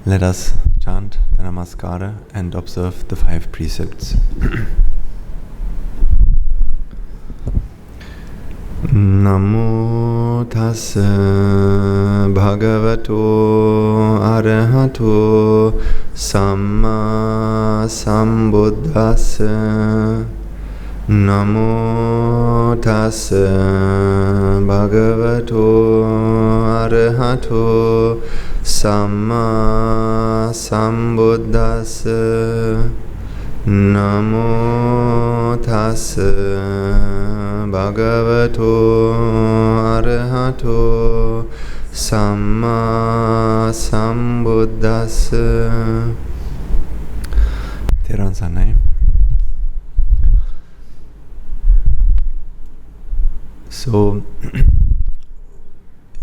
Let us chant the Namaskara and observe the 5 precepts. Namo tassa bhagavato arahato samma sambuddhassa. Namo tassa bhagavato arahato samma sambuddhassa. Namo tassa bhagavato arahato samma sambuddhassa. Theron Sanai. So,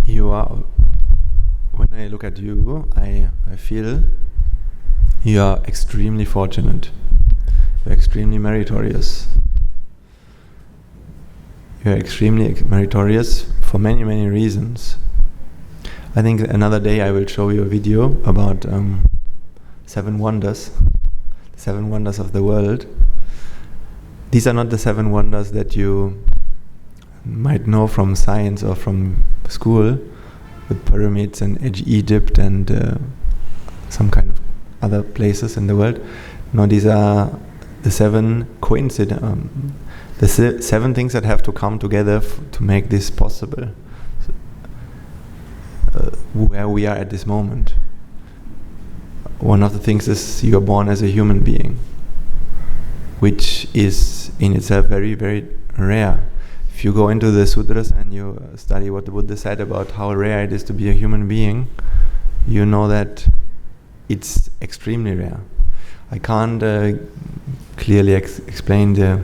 you are, when I look at you, I feel you are extremely fortunate. You're extremely meritorious. You're extremely meritorious for many, many reasons. I think another day I will show you a video about 7 wonders, the 7 wonders of the world. These are not the 7 wonders that you might know from science or from school, with pyramids and Egypt and some kind of other places in the world. No, these are the 7 the 7 things that have to come together to make this possible. Where we are at this moment. One of the things is you are born as a human being, which is in itself very, very rare. If you go into the sutras and you study what the Buddha said about how rare it is to be a human being, you know that it's extremely rare. I can't clearly explain the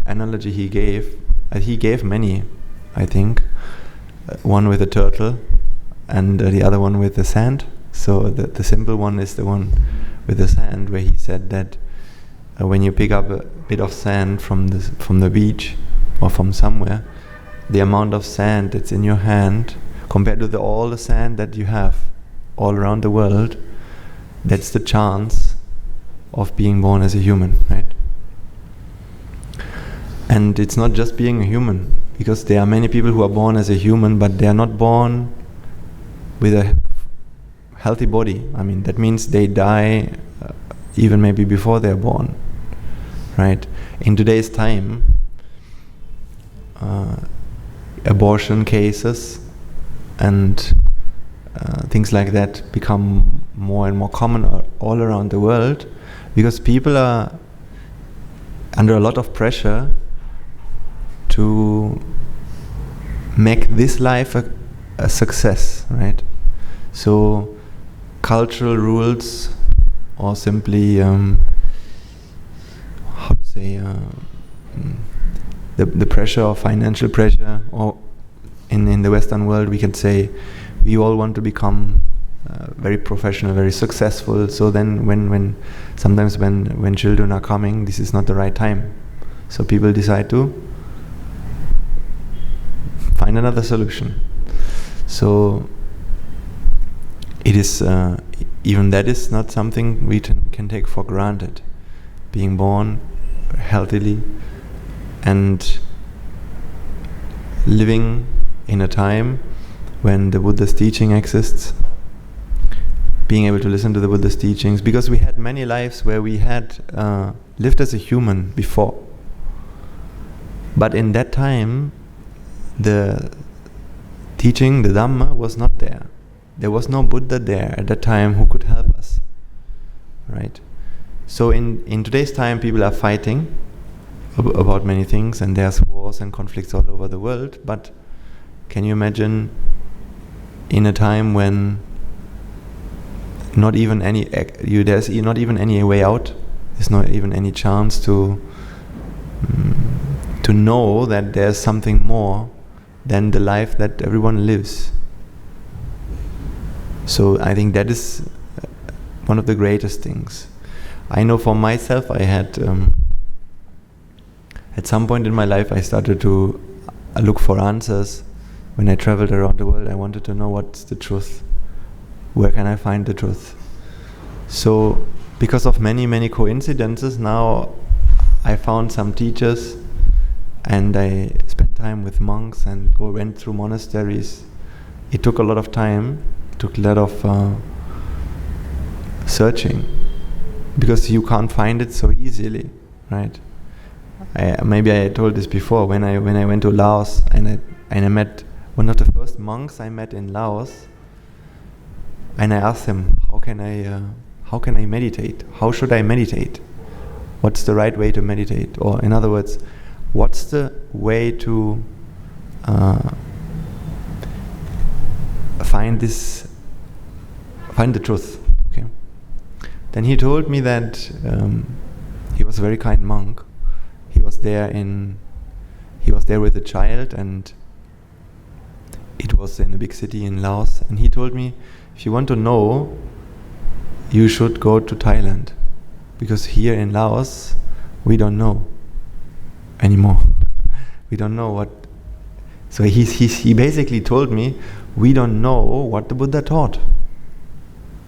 analogy he gave. He gave many, I think. One with a turtle and the other one with the sand. So the simple one is the one with the sand, where he said that when you pick up a bit of sand from the beach or from somewhere, the amount of sand that's in your hand compared to all the sand that you have all around the world, that's the chance of being born as a human, right? And it's not just being a human, because there are many people who are born as a human, but they are not born with a healthy body. I mean, that means they die even maybe before they're born, right? In today's time, abortion cases and things like that become more and more common all around the world, because people are under a lot of pressure to make this life a success, right? So cultural rules, or simply the pressure of financial pressure, or in the Western world we can say we all want to become very professional, very successful. So then when sometimes when children are coming, this is not the right time. So people decide to find another solution. So it is even that is not something we can take for granted. Being born healthily and living in a time when the Buddha's teaching exists, being able to listen to the Buddha's teachings, because we had many lives where we had lived as a human before. But in that time, the teaching, the Dhamma, was not there. There was no Buddha there at that time who could help us, right? So in today's time, people are fighting about many things, and there's wars and conflicts all over the world. But can you imagine in a time when there's not even any way out, there's not even any chance to know that there's something more than the life that everyone lives. So I think that is one of the greatest things. I know for myself, I had at some point in my life I started to look for answers. When I traveled around the world, I wanted to know what's the truth. Where can I find the truth? So, because of many, many coincidences, now I found some teachers, and I spent time with monks and went through monasteries. It took a lot of time. It took a lot of searching, because you can't find it so easily, right? Maybe I told this before. When I went to Laos and I met one of the first monks I met in Laos, and I asked him, how can I meditate? How should I meditate? What's the right way to meditate? Or in other words, what's the way to find the truth? Okay. Then he told me that he was a very kind monk. He was there with a child, and it was in a big city in Laos. And he told me, if you want to know, you should go to Thailand, because here in Laos we don't know anymore. We don't know what. So he basically told me, we don't know what the Buddha taught.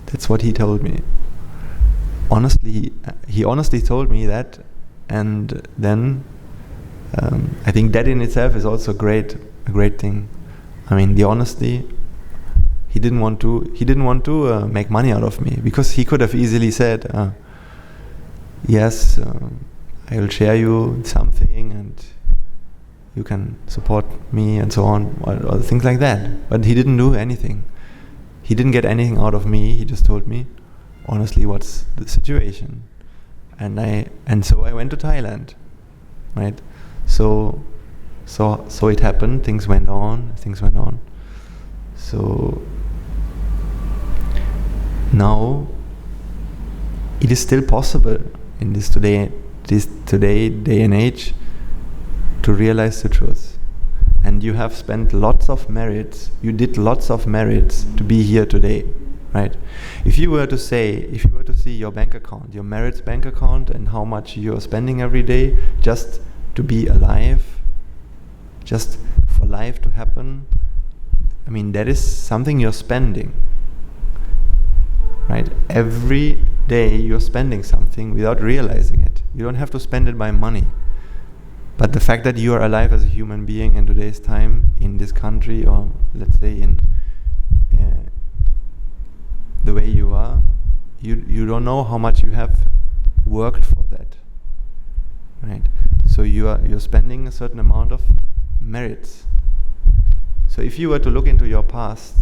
That's what he told me. Honestly, he honestly told me that, and then I think that in itself is also a great thing. I mean, the honesty. He didn't want to make money out of me, because he could have easily said, yes, I will share you something and you can support me and so on, or things like that. But he didn't do anything. He didn't get anything out of me. He just told me honestly what's the situation, and so I went to Thailand, right? So it happened. Things went on. So now it is still possible in this today day and age to realize the truth. And you have spent lots of merits. You did lots of merits to be here today, right? If you were to see your bank account, your merits bank account, and how much you are spending every day just to be alive, just for life to happen, I mean, that is something you're spending, right? Every day you're spending something without realizing it. You don't have to spend it by money. But the fact that you are alive as a human being in today's time, in this country, or let's say in the way you are, you don't know how much you have worked for that, right? So you're spending a certain amount of merits. So if you were to look into your past,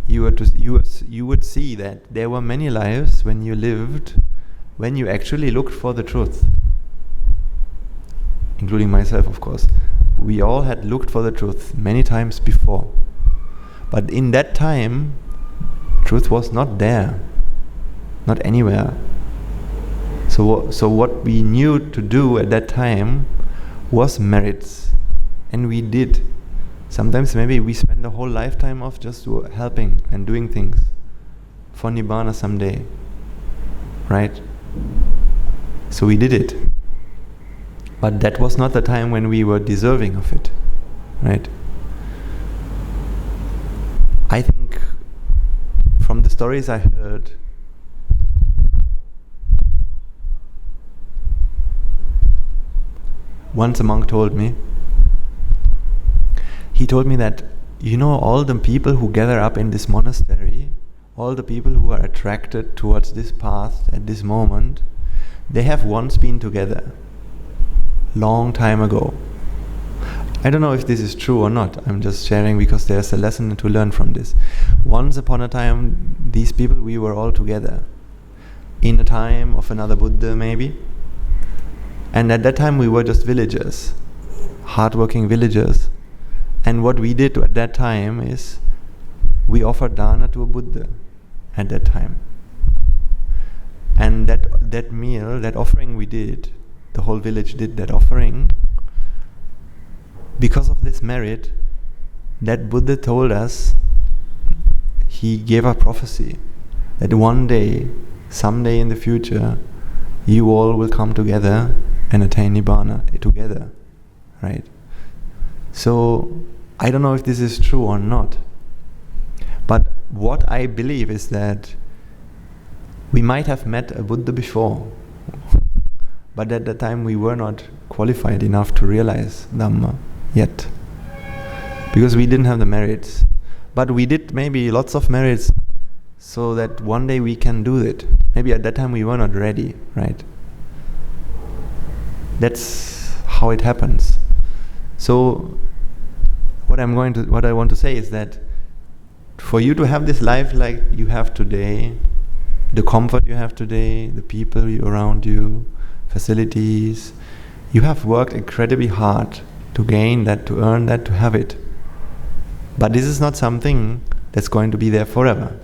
you would see that there were many lives when you actually looked for the truth. Including myself, of course. We all had looked for the truth many times before. But in that time, truth was not there. Not anywhere. So what we knew to do at that time was merits. And we did. Sometimes maybe we spend a whole lifetime of just helping and doing things for Nibbāna someday. Right? So we did it. But that was not the time when we were deserving of it, right? I think from the stories I heard, once a monk told me that, all the people who gather up in this monastery, all the people who are attracted towards this path at this moment, they have once been together. Long time ago. I don't know if this is true or not. I'm just sharing because there's a lesson to learn from this. Once upon a time, these people, we were all together. In a time of another Buddha, maybe. And at that time, we were just villagers. Hardworking villagers. And what we did at that time is, we offered dana to a Buddha at that time. And that meal, that offering we did, the whole village did that offering. Because of this merit, that Buddha told us, he gave a prophecy that one day, someday in the future, you all will come together and attain Nibbāna together, right? So I don't know if this is true or not, but what I believe is that we might have met a Buddha before, but at that time we were not qualified enough to realize Dhamma yet, because we didn't have the merits. But we did maybe lots of merits so that one day we can do it. Maybe at that time we were not ready, right? That's how it happens. So what I want to say is that for you to have this life like you have today, the comfort you have today, the people around you, facilities, you have worked incredibly hard to gain that, to earn that, to have it. But this is not something that's going to be there forever,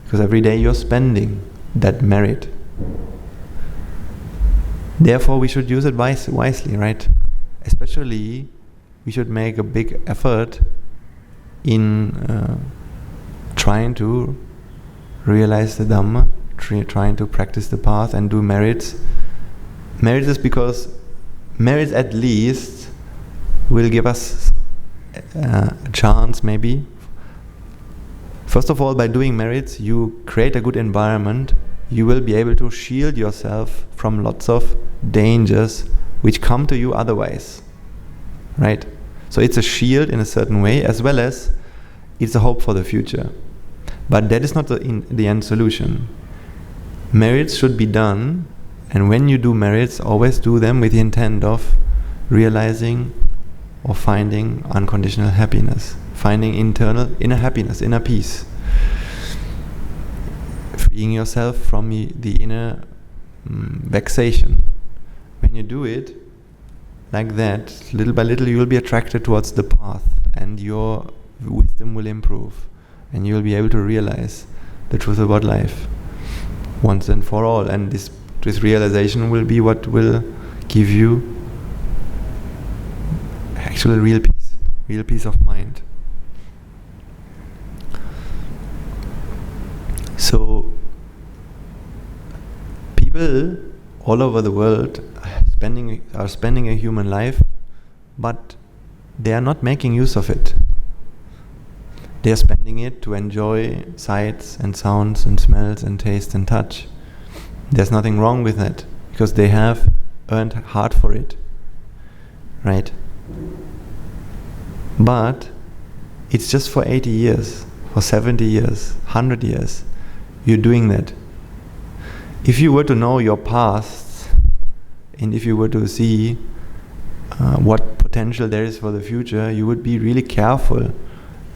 because every day you're spending that merit. Therefore we should use it wisely, right? Especially we should make a big effort in trying to realize the Dhamma, trying to practice the path and do merits. Merits is because merits at least will give us a chance, maybe. First of all, by doing merits, you create a good environment. You will be able to shield yourself from lots of dangers which come to you otherwise, right? So it's a shield in a certain way, as well as it's a hope for the future. But that is not the end solution. Merits should be done, and when you do merits, always do them with the intent of realizing or finding unconditional happiness, finding inner happiness, inner peace, freeing yourself from the inner vexation. When you do it like that, little by little you will be attracted towards the path, and your wisdom will improve, and you will be able to realize the truth about life once and for all. And this realization will be what will give you actual real peace of mind. So people all over the world are spending a human life, but they are not making use of it. They are spending it to enjoy sights and sounds and smells and taste and touch. There's nothing wrong with that, because they have earned hard for it, right? But it's just for 80 years, for 70 years, 100 years, you're doing that. If you were to know your past, and if you were to see what potential there is for the future, you would be really careful,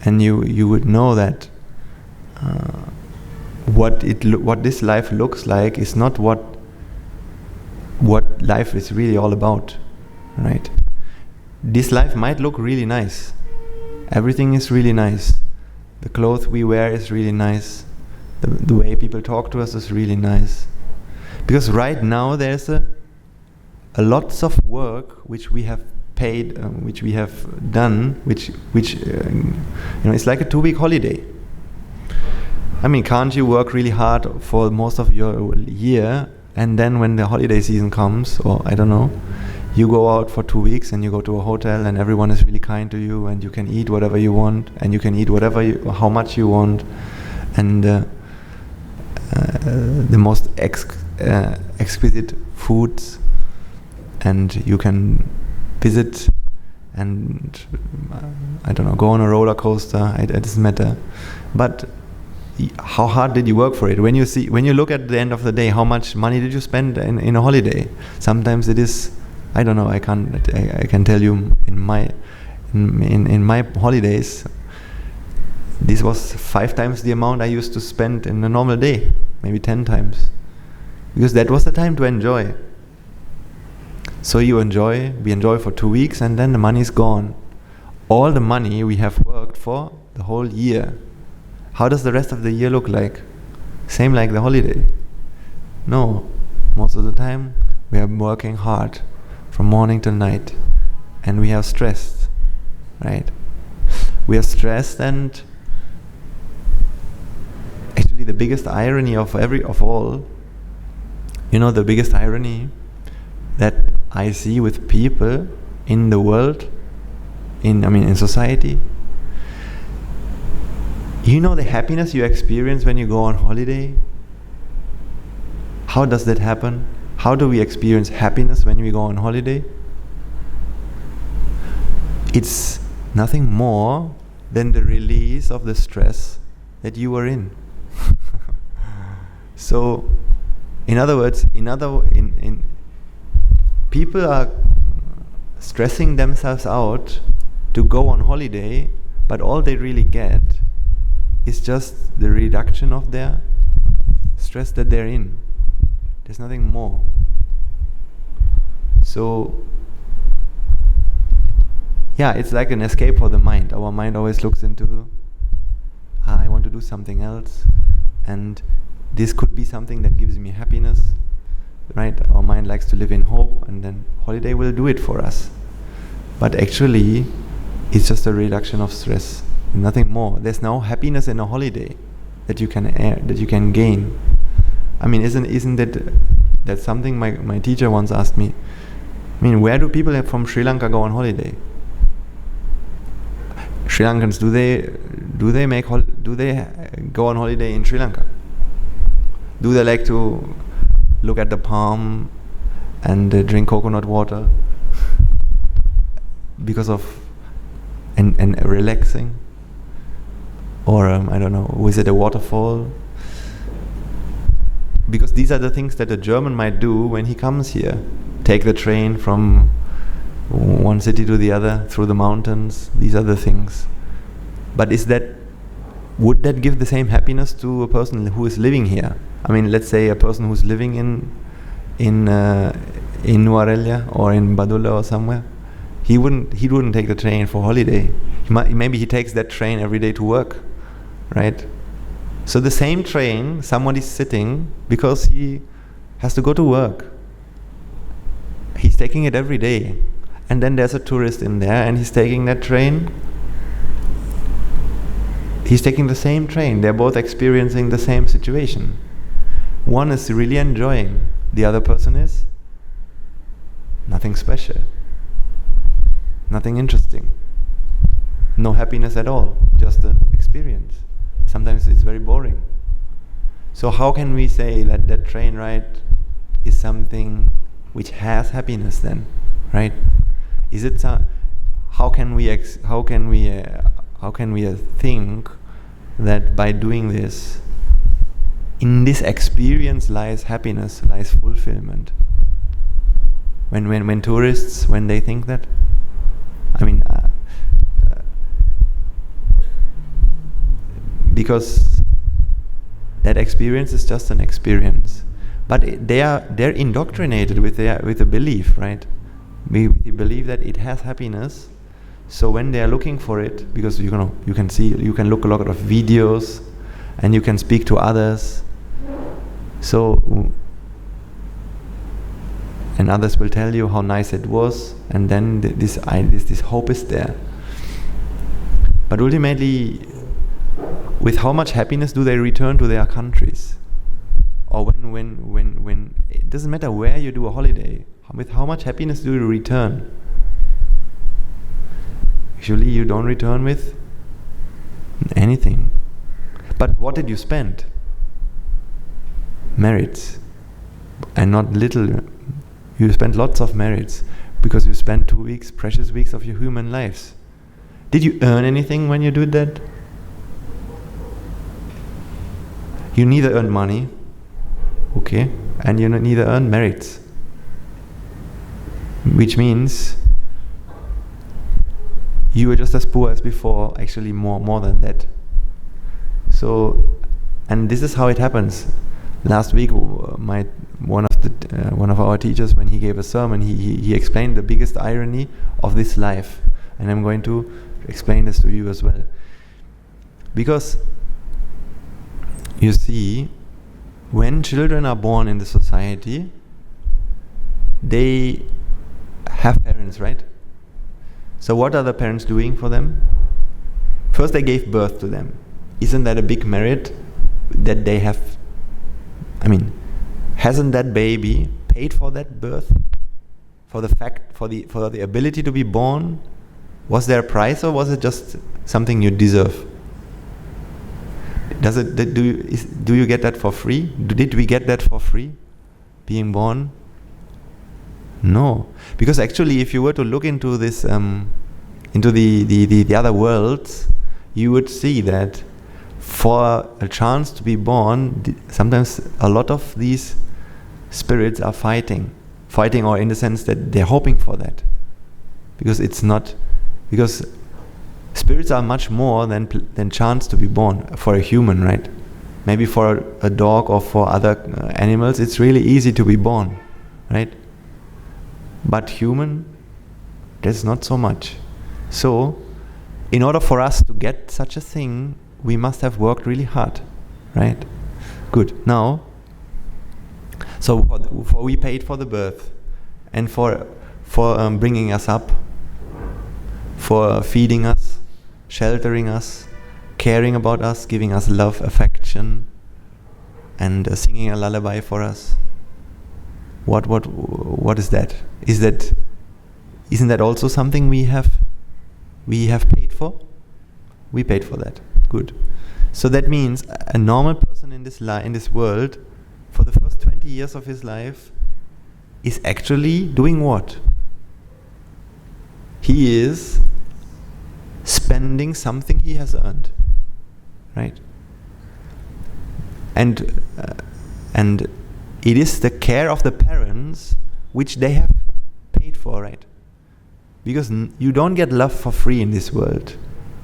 and you would know that what this life looks like is not what life is really all about, right? This life might look really nice. Everything is really nice. The clothes we wear is really nice. The way people talk to us is really nice. Because right now there's a lots of work which we have paid, which we have done, which it's like a 2-week holiday. I mean, can't you work really hard for most of your year, and then when the holiday season comes, or I don't know, you go out for 2 weeks and you go to a hotel and everyone is really kind to you, and you can eat whatever you want, and you can eat how much you want, and the most exquisite foods, and you can visit and I don't know, go on a roller coaster. It doesn't matter. But how hard did you work for it? When you look at the end of the day, how much money did you spend in a holiday? Sometimes it is, I don't know, I can tell you in my holidays, this was 5 times the amount I used to spend in a normal day, maybe 10 times, because that was the time to enjoy. So we enjoy for 2 weeks, and then the money is gone. All the money we have worked for the whole year. How does the rest of the year look like? Same like the holiday? No, most of the time we are working hard from morning till night, and we are stressed, right? We are stressed, and actually the biggest irony of all, the biggest irony that I see with people in the world, in society, You know the happiness you experience when you go on holiday? How does that happen? How do we experience happiness when we go on holiday? It's nothing more than the release of the stress that you were in. So, in other words, people are stressing themselves out to go on holiday, but all they really get is just the reduction of their stress that they're in. There's nothing more. So, yeah, it's like an escape for the mind. Our mind always looks into, I want to do something else, and this could be something that gives me happiness, right? Our mind likes to live in hope, and then holiday will do it for us. But actually, it's just a reduction of stress, nothing more. There's no happiness in a holiday that you can gain. I mean, isn't that's something my teacher once asked me. I mean, where do people from Sri Lanka go on holiday? Sri Lankans, do they go on holiday in Sri Lanka? Do they like to look at the palm and drink coconut water because of and relaxing? Or I don't know, visit a waterfall? Because these are the things that a German might do when he comes here. Take the train from one city to the other through the mountains. These are the things. But would that give the same happiness to a person who is living here? I mean, let's say a person who's living in Nuwara or in Badulla or somewhere. He wouldn't take the train for holiday. Maybe he takes that train every day to work, right? So the same train, somebody's sitting because he has to go to work. He's taking it every day. And then there's a tourist in there and he's taking that train. He's taking the same train. They're both experiencing the same situation. One is really enjoying. The other person is nothing special. Nothing interesting. No happiness at all. Just an experience. Sometimes it's very boring. So how can we say that that train ride is something which has happiness then, right? Is it how can we think that by doing this, in this experience lies happiness, lies fulfillment? When tourists, when they think that, I mean, because that experience is just an experience, but they're indoctrinated with a belief, right? We believe that it has happiness. So when they are looking for it, because you can look a lot of videos, and you can speak to others. So, and others will tell you how nice it was, and then this hope is there. But ultimately, with how much happiness do they return to their countries? Or when it doesn't matter where you do a holiday, with how much happiness do you return? Usually you don't return with anything. But what did you spend? Merits. And not little. You spent lots of merits, because you spent 2 weeks, precious weeks of your human lives. Did you earn anything when you did that? You neither earned money, okay, and you neither earned merits. Which means you were just as poor as before, actually more than that. So, and this is how it happens. Last week, one of our teachers, when he gave a sermon, he explained the biggest irony of this life, and I'm going to explain this to you as well. Because you see, when children are born in the society, they have parents, right? So what are the parents doing for them? First, they gave birth to them. Isn't that a big merit that they have? I mean, hasn't that baby paid for that birth? For the ability to be born? Was there a price, or was it just something you deserve? Do you get that for free? Did we get that for free? Being born? No, because actually, if you were to look into this, into the other worlds, you would see that for a chance to be born, sometimes a lot of these spirits are fighting, or in the sense that they're hoping for that, because spirits are much more than chance to be born for a human, right? Maybe for a dog or for other animals, it's really easy to be born, right? But human, there's not so much. So, in order for us to get such a thing, we must have worked really hard, right? Good. Now, so we paid for the birth, and for bringing us up, for feeding us, sheltering us, caring about us, giving us love, affection, and singing a lullaby for us. What is that? Isn't that also something we have paid for? We paid for that. Good. So that means a normal person in this world, for the first 20 years of his life, is actually doing what? He is spending something he has earned, right? And it is the care of the parents which they have paid for, right? Because you don't get love for free in this world.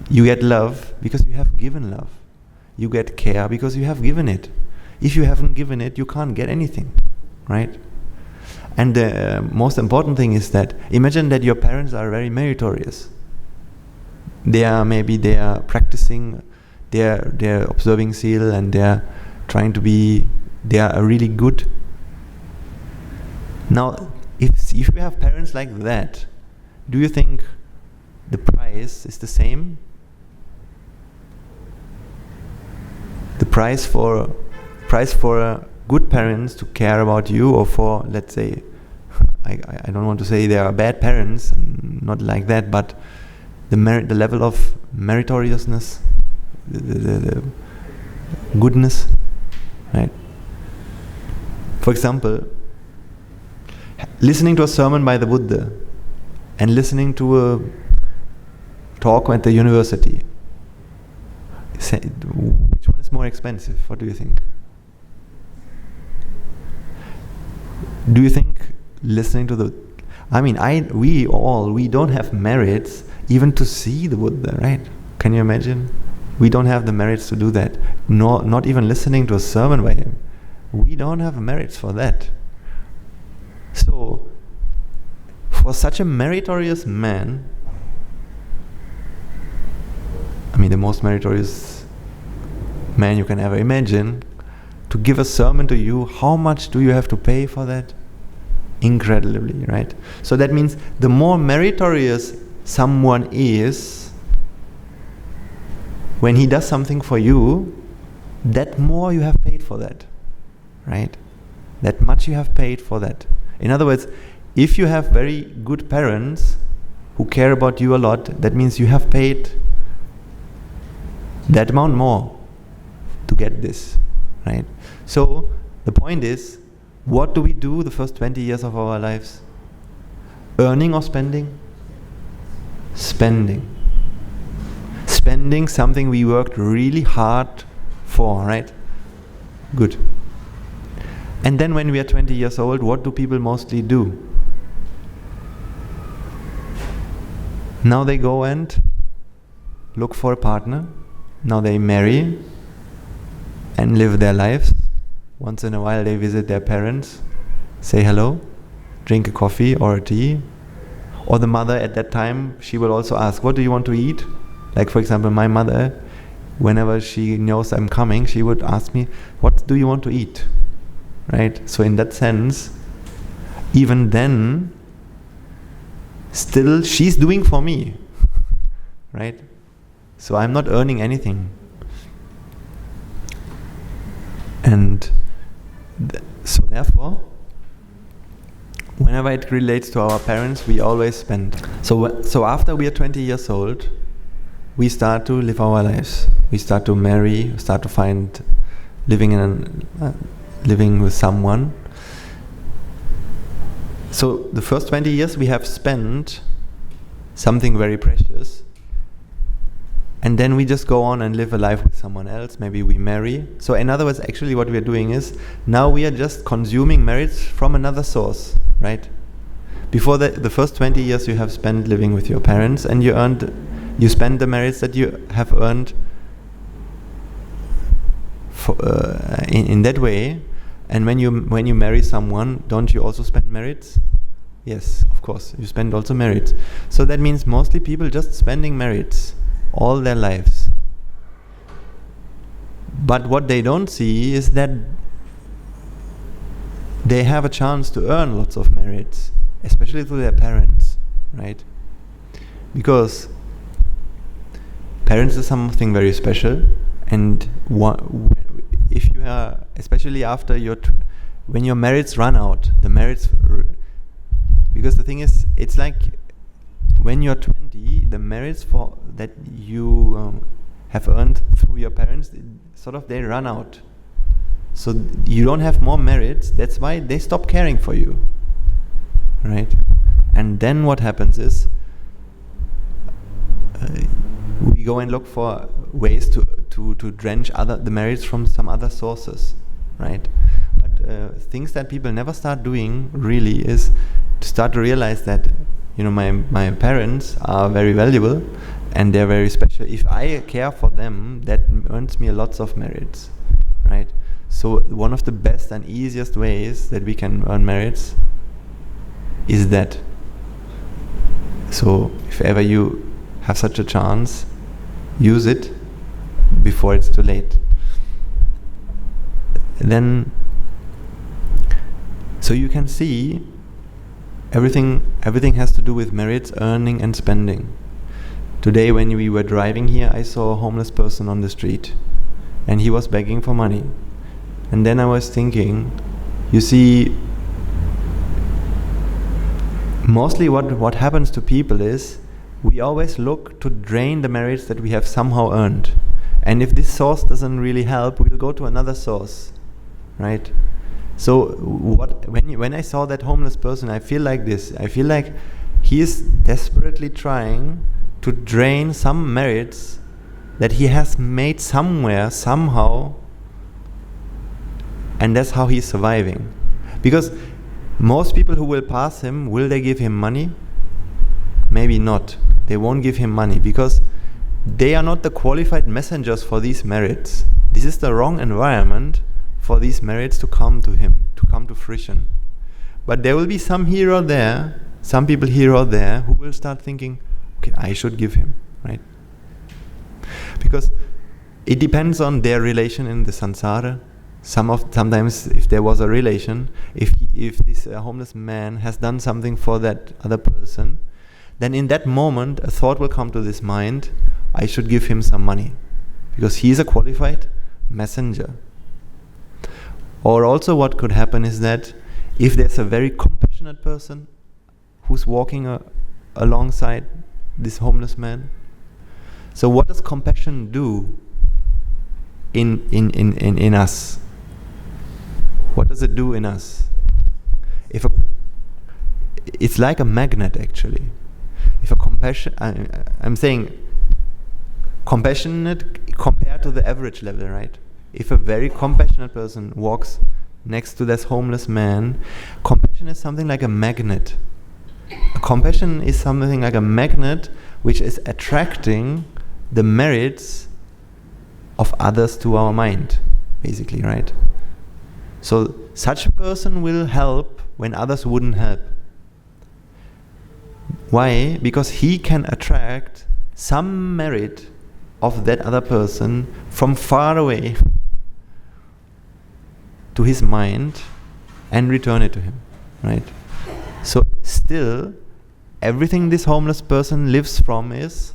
You get love because you have given love. You get care because you have given it. If you haven't given it, you can't get anything, right? And the most important thing is that, imagine that your parents are very meritorious. They are practicing, they're observing Sila, and they are really good. Now, if you have parents like that, do you think the price is the same? The price for good parents to care about you, or for, let's say, I don't want to say they are bad parents, not like that, but the level of meritoriousness, the goodness, right? For example, listening to a sermon by the Buddha and listening to a talk at the university, which one is more expensive? What do you think? Do you think listening to the... we don't have merits even to see the Buddha, right? Can you imagine? We don't have the merits to do that. Not even listening to a sermon by him. We don't have merits for that. So, for such a meritorious man, the most meritorious man you can ever imagine, to give a sermon to you, how much do you have to pay for that? Incredibly, right? So that means the more meritorious someone is, when he does something for you, that more you have paid for that, right? That much you have paid for that. In other words, if you have very good parents who care about you a lot, that means you have paid that amount more to get this, right? So the point is, what do we do the first 20 years of our lives? Earning or spending? Spending. Spending something we worked really hard for, right? Good. And then when we are 20 years old, what do people mostly do? Now they go and look for a partner. Now they marry and live their lives. Once in a while they visit their parents, say hello, drink a coffee or a tea. Or the mother at that time, she will also ask, what do you want to eat? Like, for example, my mother, whenever she knows I'm coming, she would ask me, what do you want to eat? Right? So in that sense, even then, still she's doing for me, right? So I'm not earning anything. And so therefore, whenever it relates to our parents, we always spend. So after we are 20 years old, we start to live our lives. we start to marry, start to find living with someone. So the first 20 years we have spent something very precious, and then we just go on and live a life with someone else. Maybe we marry. So in other words, actually what we are doing is, now we are just consuming merits from another source, right? Before the first 20 years you have spent living with your parents, and you spend the merits that you have earned in that way. And when you marry someone, don't you also spend merits? Yes, of course, you spend also merits. So that means mostly people just spending merits all their lives. But what they don't see is that they have a chance to earn lots of merits, especially through their parents, right? Because parents is something very special, and if you are, especially after when your merits run out, because the thing is, it's like when you're 20, the merits that you have earned through your parents, they run out. So you don't have more merits. That's why they stop caring for you, right? And then what happens is, we go and look for ways to drench the merits from some other sources, right? But things that people never start doing really is to start to realize that, my parents are very valuable and they're very special. If I care for them, that earns me lots of merits, right? So one of the best and easiest ways that we can earn merits is that. So if ever you have such a chance, use it before it's too late. Then, so you can see everything has to do with merits, earning and spending. Today when we were driving here, I saw a homeless person on the street and he was begging for money. And then I was thinking, you see, mostly what happens to people is, we always look to drain the merits that we have somehow earned. And if this source doesn't really help, we'll go to another source, right? So when I saw that homeless person, I feel like this. I feel like he is desperately trying to drain some merits that he has made somewhere, somehow, and that's how he's surviving. Because most people who will pass him, will they give him money? Maybe not. They won't give him money because they are not the qualified messengers for these merits. This is the wrong environment for these merits to come to him, to come to fruition. But there will be some here or there, some people here or there who will start thinking, okay, I should give him, right? Because it depends on their relation in the samsara. Sometimes if there was a relation, if this homeless man has done something for that other person, then in that moment a thought will come to this mind, I should give him some money because he is a qualified messenger. Or also what could happen is that if there's a very compassionate person who's walking alongside this homeless man, so what does compassion do in us? What does it do in us? It's like a magnet actually. If a compassion, I'm saying compassionate compared to the average level, right? If a very compassionate person walks next to this homeless man, compassion is something like a magnet. Compassion is something like a magnet which is attracting the merits of others to our mind, basically, right? So such a person will help when others wouldn't help. Why? Because he can attract some merit of that other person from far away to his mind and return it to him, right? So still, everything this homeless person lives from is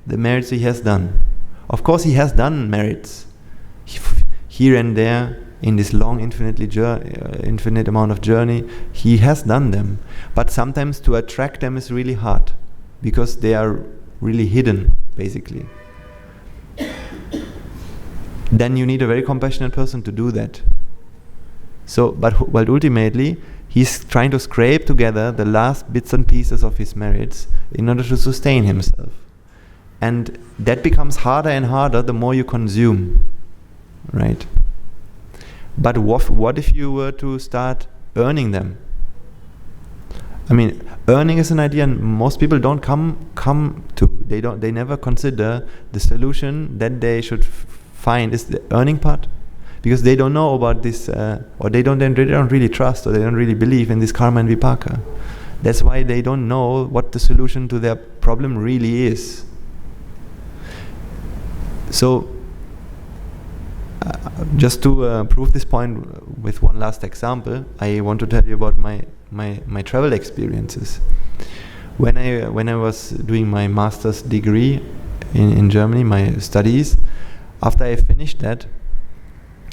the merits he has done. Of course he has done merits here and there in this long infinite amount of journey. He has done them, but sometimes to attract them is really hard because they are really hidden, basically. then you need a very compassionate person to do that. So, but ultimately, he's trying to scrape together the last bits and pieces of his merits in order to sustain himself. And that becomes harder and harder the more you consume, right? But what if you were to start earning them? I mean, earning is an idea and most people don't come to. They never consider the solution that they should find is the earning part, because they don't know about this, or they don't really trust, or they don't really believe in this karma and vipaka. That's why they don't know what the solution to their problem really is. So, just to prove this point with one last example, I want to tell you about my travel experiences. When I was doing my master's degree in Germany, my studies, after I finished that,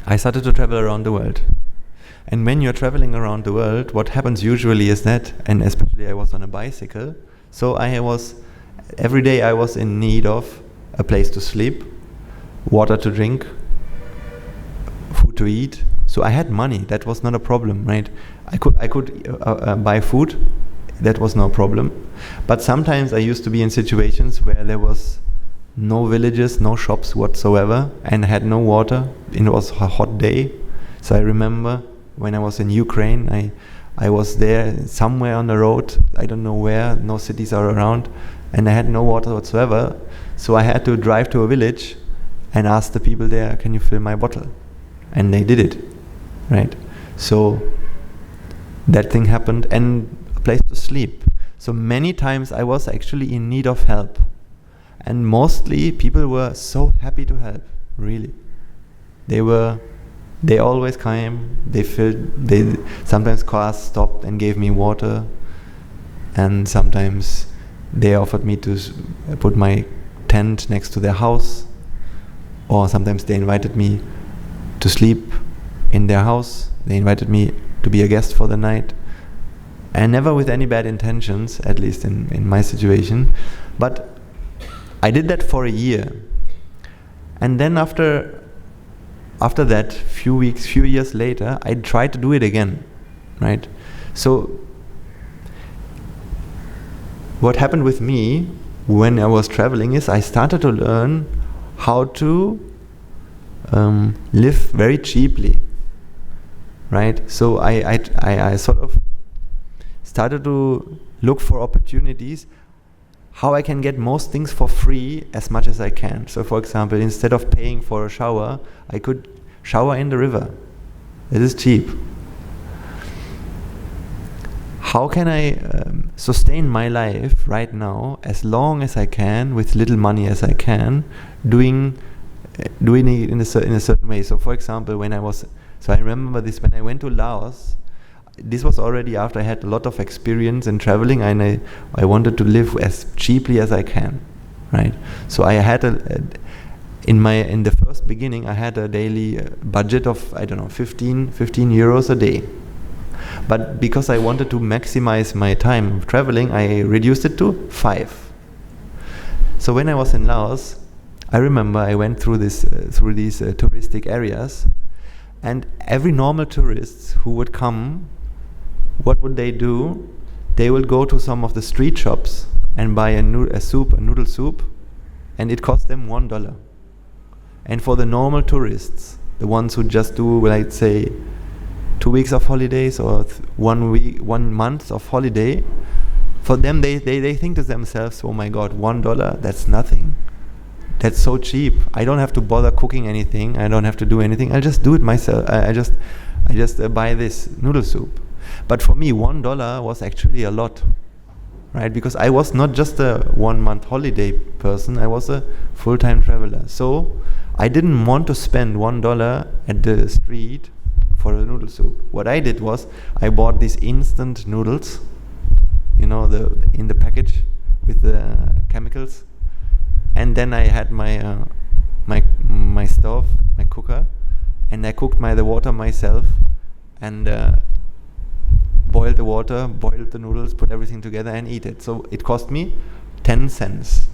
I started to travel around the world. And when you're traveling around the world, what happens usually is that, and especially I was on a bicycle, so every day I was in need of a place to sleep, water to drink, food to eat. So I had money, that was not a problem, right? I could buy food, that was no problem. But sometimes I used to be in situations where there was no villages, no shops whatsoever, and I had no water. It was a hot day. So I remember when I was in Ukraine, I was there somewhere on the road, I don't know where, no cities are around, and I had no water whatsoever. So I had to drive to a village and ask the people there, can you fill my bottle? And they did it, right? So that thing happened, and a place to sleep. So many times I was actually in need of help. And mostly people were so happy to help, really. They always came, sometimes cars stopped and gave me water, and sometimes they offered me to put my tent next to their house, or sometimes they invited me to sleep in their house. They invited me to be a guest for the night, and never with any bad intentions, at least in my situation. But I did that for a year, and then after that, few years later, I tried to do it again, right? So what happened with me when I was traveling is I started to learn how to live very cheaply, right? So I sort of started to look for opportunities how I can get most things for free as much as I can. So for example, instead of paying for a shower, I could shower in the river. It is cheap. How can I sustain my life right now as long as I can, with little money as I can, doing it in a certain way? So for example, I remember this, when I went to Laos, this was already after I had a lot of experience in traveling, and I wanted to live as cheaply as I can, right? So I had in the first beginning, I had a daily budget of 15 euros a day. But because I wanted to maximize my time of traveling, I reduced it to 5. So when I was in Laos, I remember I went through these touristic areas, and every normal tourist who would come, what would they do? They will go to some of the street shops and buy a noodle soup, and it cost them $1. And for the normal tourists, the ones who just do, let's say, 2 weeks of holidays or 1 month of holiday, for them they think to themselves, oh my God, $1, that's nothing. That's so cheap. I don't have to bother cooking anything. I don't have to do anything. I'll just do it myself. I just buy this noodle soup. But for me, $1 was actually a lot, right? Because I was not just a 1 month holiday person. I was a full-time traveler. So I didn't want to spend $1 at the street for a noodle soup. What I did was I bought these instant noodles, in the package with the chemicals, and then I had my stove, my cooker, and I cooked the water myself, and boiled the water, boiled the noodles, put everything together and eat it. So it cost me 10 cents,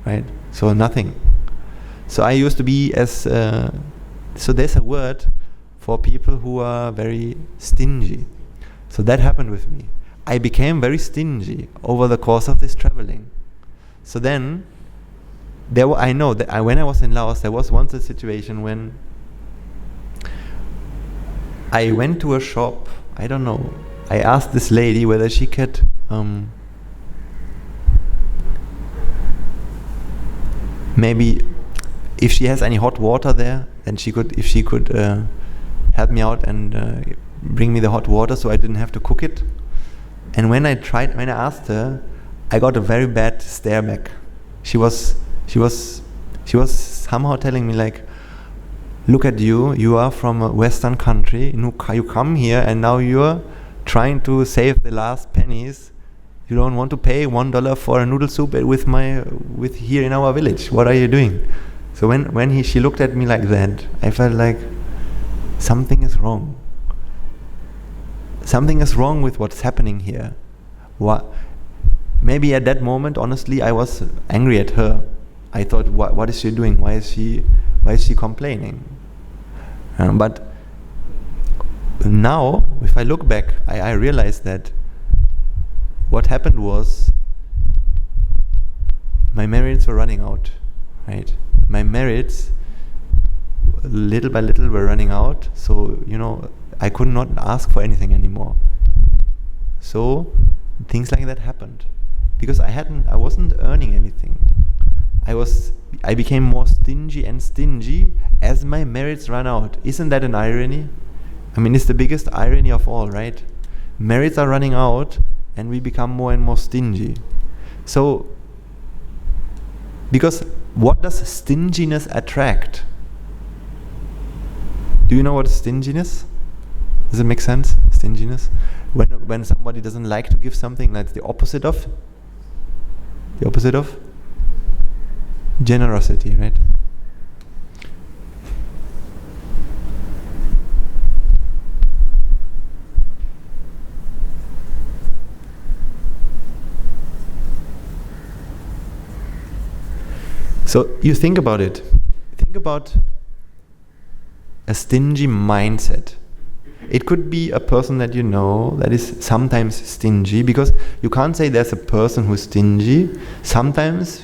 right? So nothing. So I used to be so there's a word for people who are very stingy. So that happened with me. I became very stingy over the course of this traveling. So then, I know that when I was in Laos, there was once a situation when I went to a shop, I don't know, I asked this lady whether she could maybe if she has any hot water there, then if she could help me out and bring me the hot water so I didn't have to cook it. And when I asked her, I got a very bad stare back. She was somehow telling me like, look at you, you are from a Western country, you come here and now you're trying to save the last pennies. You don't want to pay $1 for a noodle soup with here in our village. What are you doing? So when she looked at me like that, I felt like something is wrong. Something is wrong with what's happening here. Maybe at that moment, honestly, I was angry at her. I thought, what is she doing? Why is she complaining? But now, if I look back, I realize that what happened was my merits were running out, right? My merits, little by little, were running out. So, I could not ask for anything anymore. So, things like that happened. Because I wasn't earning anything. I became more stingy and stingy as my merits ran out. Isn't that an irony? I mean, it's the biggest irony of all, right? Merits are running out and we become more and more stingy. So, because what does stinginess attract? Do you know what is stinginess? Does it make sense? Stinginess? When somebody doesn't like to give something, that's the opposite of generosity, right? So you think about it. Think about a stingy mindset. It could be a person that you know that is sometimes stingy, because you can't say there's a person who's stingy. Sometimes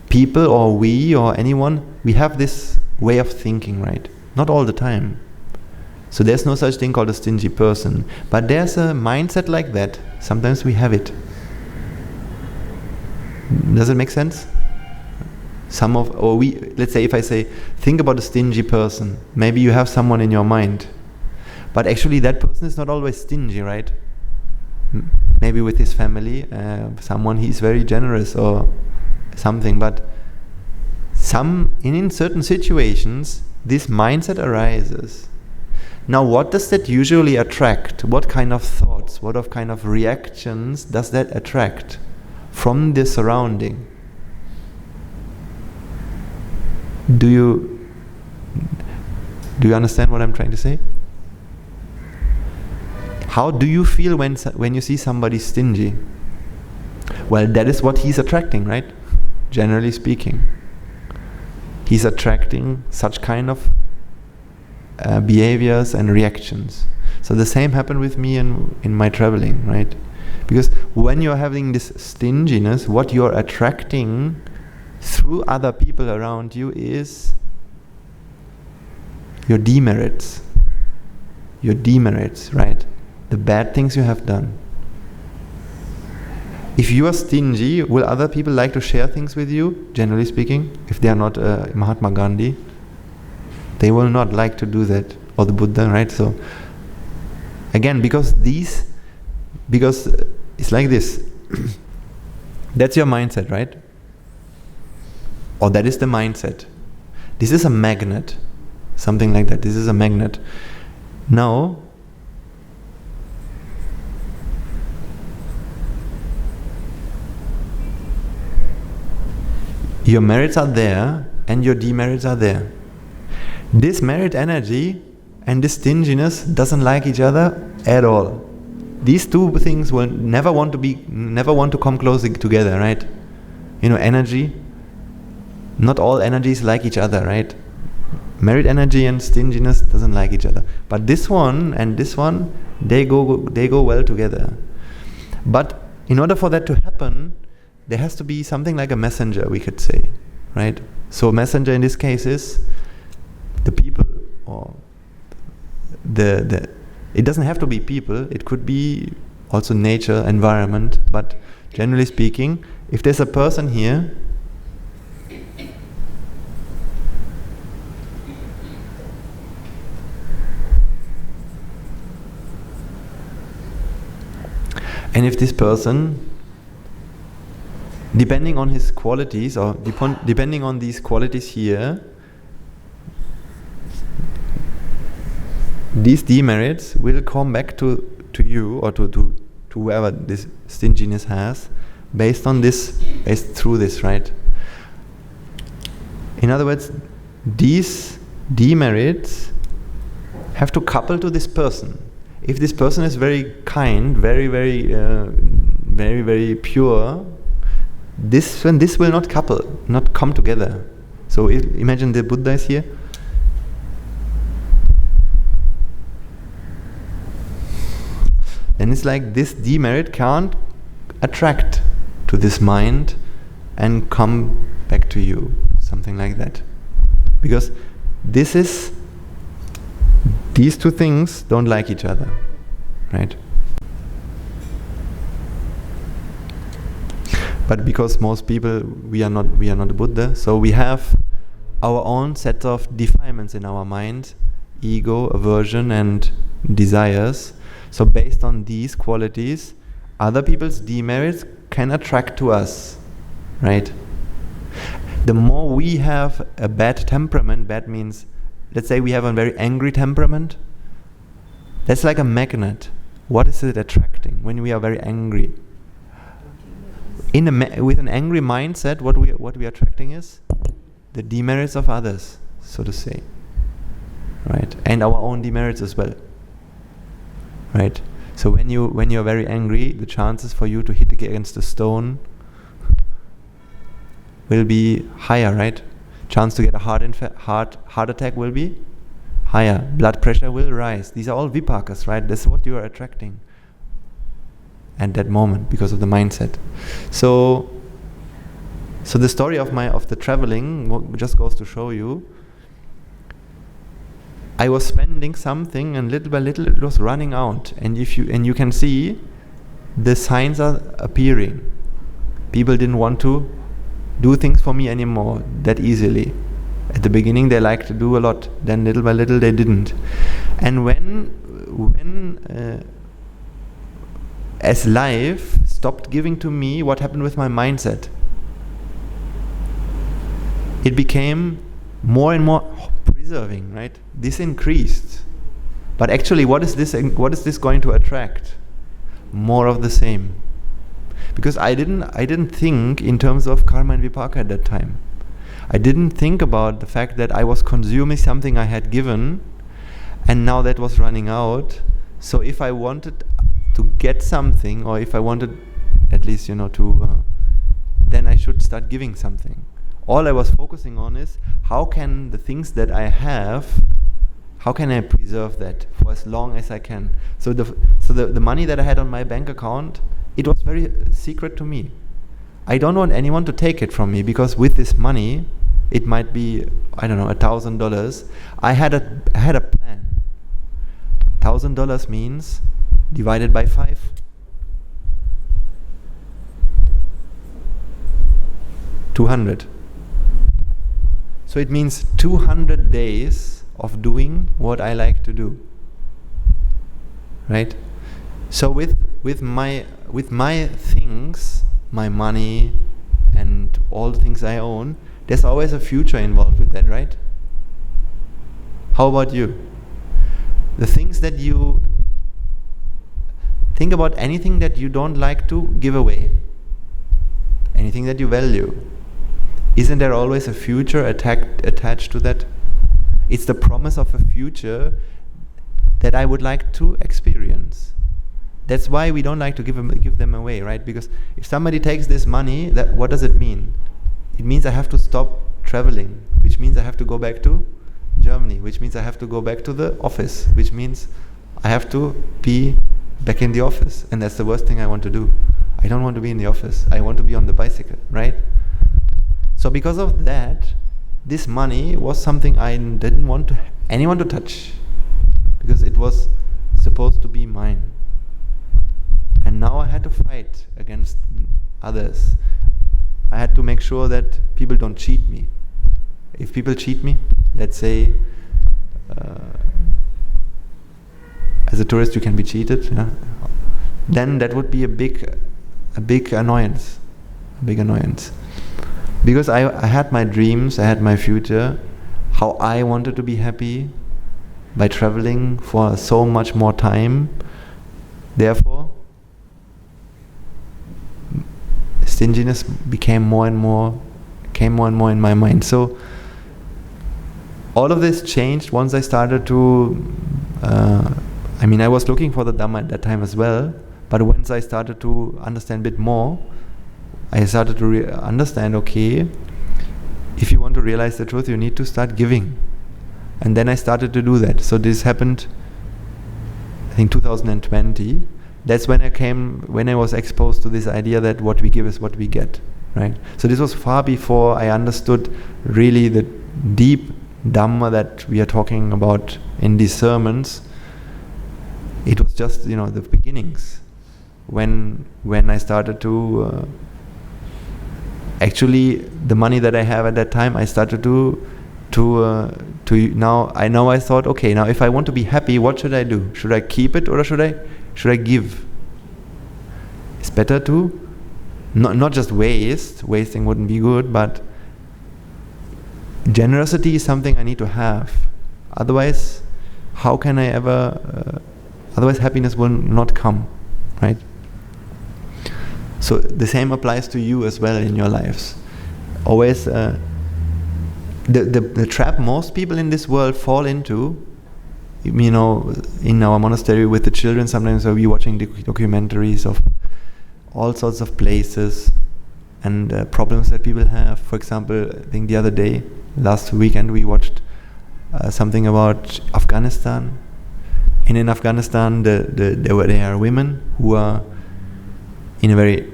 people or we or anyone, we have this way of thinking, right? Not all the time. So there's no such thing called a stingy person. But there's a mindset like that. Sometimes we have it. Does it make sense? Let's say if I say, think about a stingy person. Maybe you have someone in your mind. But actually that person is not always stingy, right? Maybe with his family, someone he's very generous or something. But in certain situations, this mindset arises. Now what does that usually attract? What kind of thoughts, what kind of reactions does that attract from the surrounding? Do you understand what I'm trying to say? How do you feel when you see somebody stingy? Well, that is what he's attracting, right? Generally speaking. He's attracting such kind of behaviors and reactions. So the same happened with me in my traveling, right? Because when you're having this stinginess, what you're attracting through other people around you is your demerits. Your demerits, right? The bad things you have done. If you are stingy, will other people like to share things with you, generally speaking? If they are not Mahatma Gandhi, they will not like to do that. Or the Buddha, right? So, again, because it's like this. That's your mindset, right? Or that is the mindset. This is a magnet. Something like that. This is a magnet. Now, your merits are there and your demerits are there. This merit energy and this stinginess doesn't like each other at all. These two things will never want to come close together, right? Energy not all energies like each other, right? Merit energy and stinginess doesn't like each other. But this one and this one, they go well together. But in order for that to happen, there has to be something like a messenger, we could say, right? So messenger in this case is the people, or it doesn't have to be people, it could be also nature, environment, but generally speaking, if there's a person here and if this person, depending on his qualities, or depending on these qualities here, these demerits will come back to you, or to whoever this stinginess has, based through this, right? In other words, these demerits have to couple to this person. If this person is very kind, very, very pure, this will not couple, not come together. So imagine the Buddha is here. And it's like this demerit can't attract to this mind and come back to you, something like that. Because these two things don't like each other, right? But because most people, we are not a Buddha, so we have our own set of defilements in our mind, ego, aversion, and desires. So based on these qualities, other people's demerits can attract to us, right? The more we have a bad temperament, bad means, let's say we have a very angry temperament, that's like a magnet. What is it attracting when we are very angry? With an angry mindset, what we are attracting is the demerits of others, so to say, right? And our own demerits as well, right? So when you're very angry, the chances for you to hit against a stone will be higher, right? Chance to get a heart attack will be higher. Blood pressure will rise. These are all vipakas, right? That's what you are attracting at that moment because of the mindset. So the story of the traveling just goes to show you, I was spending something, and little by little it was running out, and you can see the signs are appearing. People didn't want to do things for me anymore that easily. At the beginning they liked to do a lot, then little by little they didn't. And when as life stopped giving to me, what happened with my mindset? It became more and more preserving, right? This increased. But actually, what is this going to attract? More of the same. Because I didn't think in terms of karma and vipaka at that time. I didn't think about the fact that I was consuming something I had given, and now that was running out. So if I wanted to get something, or if I wanted at least then I should start giving something. All I was focusing on is, how can the things that I have, how can I preserve that for as long as I can? So the money that I had on my bank account, it was very secret to me. I don't want anyone to take it from me, because with this money, it might be, I don't know, $1,000. I had a plan. $1,000 means divided by 5. 200. So it means 200 days of doing what I like to do, right? So with my things, my money and all the things I own, there's always a future involved with that, right? How about you? The things that you think about, anything that you don't like to give away, anything that you value, isn't there always a future attached to that? It's the promise of a future that I would like to experience. That's why we don't like to give them away, right? Because if somebody takes this money, what does it mean? It means I have to stop traveling, which means I have to go back to Germany, which means I have to go back to the office, which means I have to be back in the office, and that's the worst thing I want to do. I don't want to be in the office. I want to be on the bicycle, right? So because of that, this money was something I didn't want anyone to touch, because it was supposed to be mine. And now I had to fight against others. I had to make sure that people don't cheat me. If people cheat me, let's say, as a tourist you can be cheated, yeah? Then that would be a big annoyance. Because I had my dreams, I had my future, how I wanted to be happy by traveling for so much more time. Therefore, stinginess became more and more in my mind. So all of this changed once I started to I was looking for the Dhamma at that time as well, but once I started to understand a bit more, I started to understand, okay, if you want to realize the truth, you need to start giving. And then I started to do that. So this happened, I think 2020. That's when I was exposed to this idea that what we give is what we get, right? So this was far before I understood really the deep Dhamma that we are talking about in these sermons. It was just, the beginnings. When I started to actually, the money that I have at that time, I started to now I thought, okay, now if I want to be happy, what should I do? Should I keep it or should I give? It's better to not just waste. Wasting wouldn't be good, but generosity is something I need to have. Otherwise, how can I ever? Otherwise, happiness will not come, right? So the same applies to you as well in your lives. Always, the trap most people in this world fall into, in our monastery with the children, sometimes we're watching documentaries of all sorts of places and problems that people have. For example, I think the other day, last weekend, we watched something about Afghanistan. And in Afghanistan, there are women who are in a very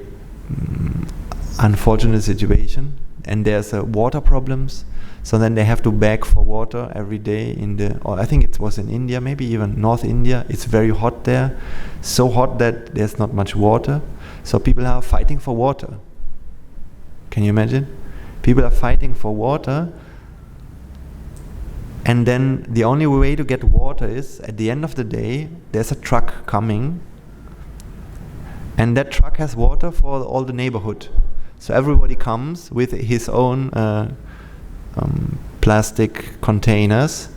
unfortunate situation, and there's water problems. So then they have to beg for water every day or I think it was in India, maybe even North India. It's very hot there, so hot that there's not much water. So people are fighting for water. Can you imagine? People are fighting for water, and then the only way to get water is, at the end of the day, there's a truck coming, and that truck has water for all the neighborhood. So everybody comes with his own plastic containers,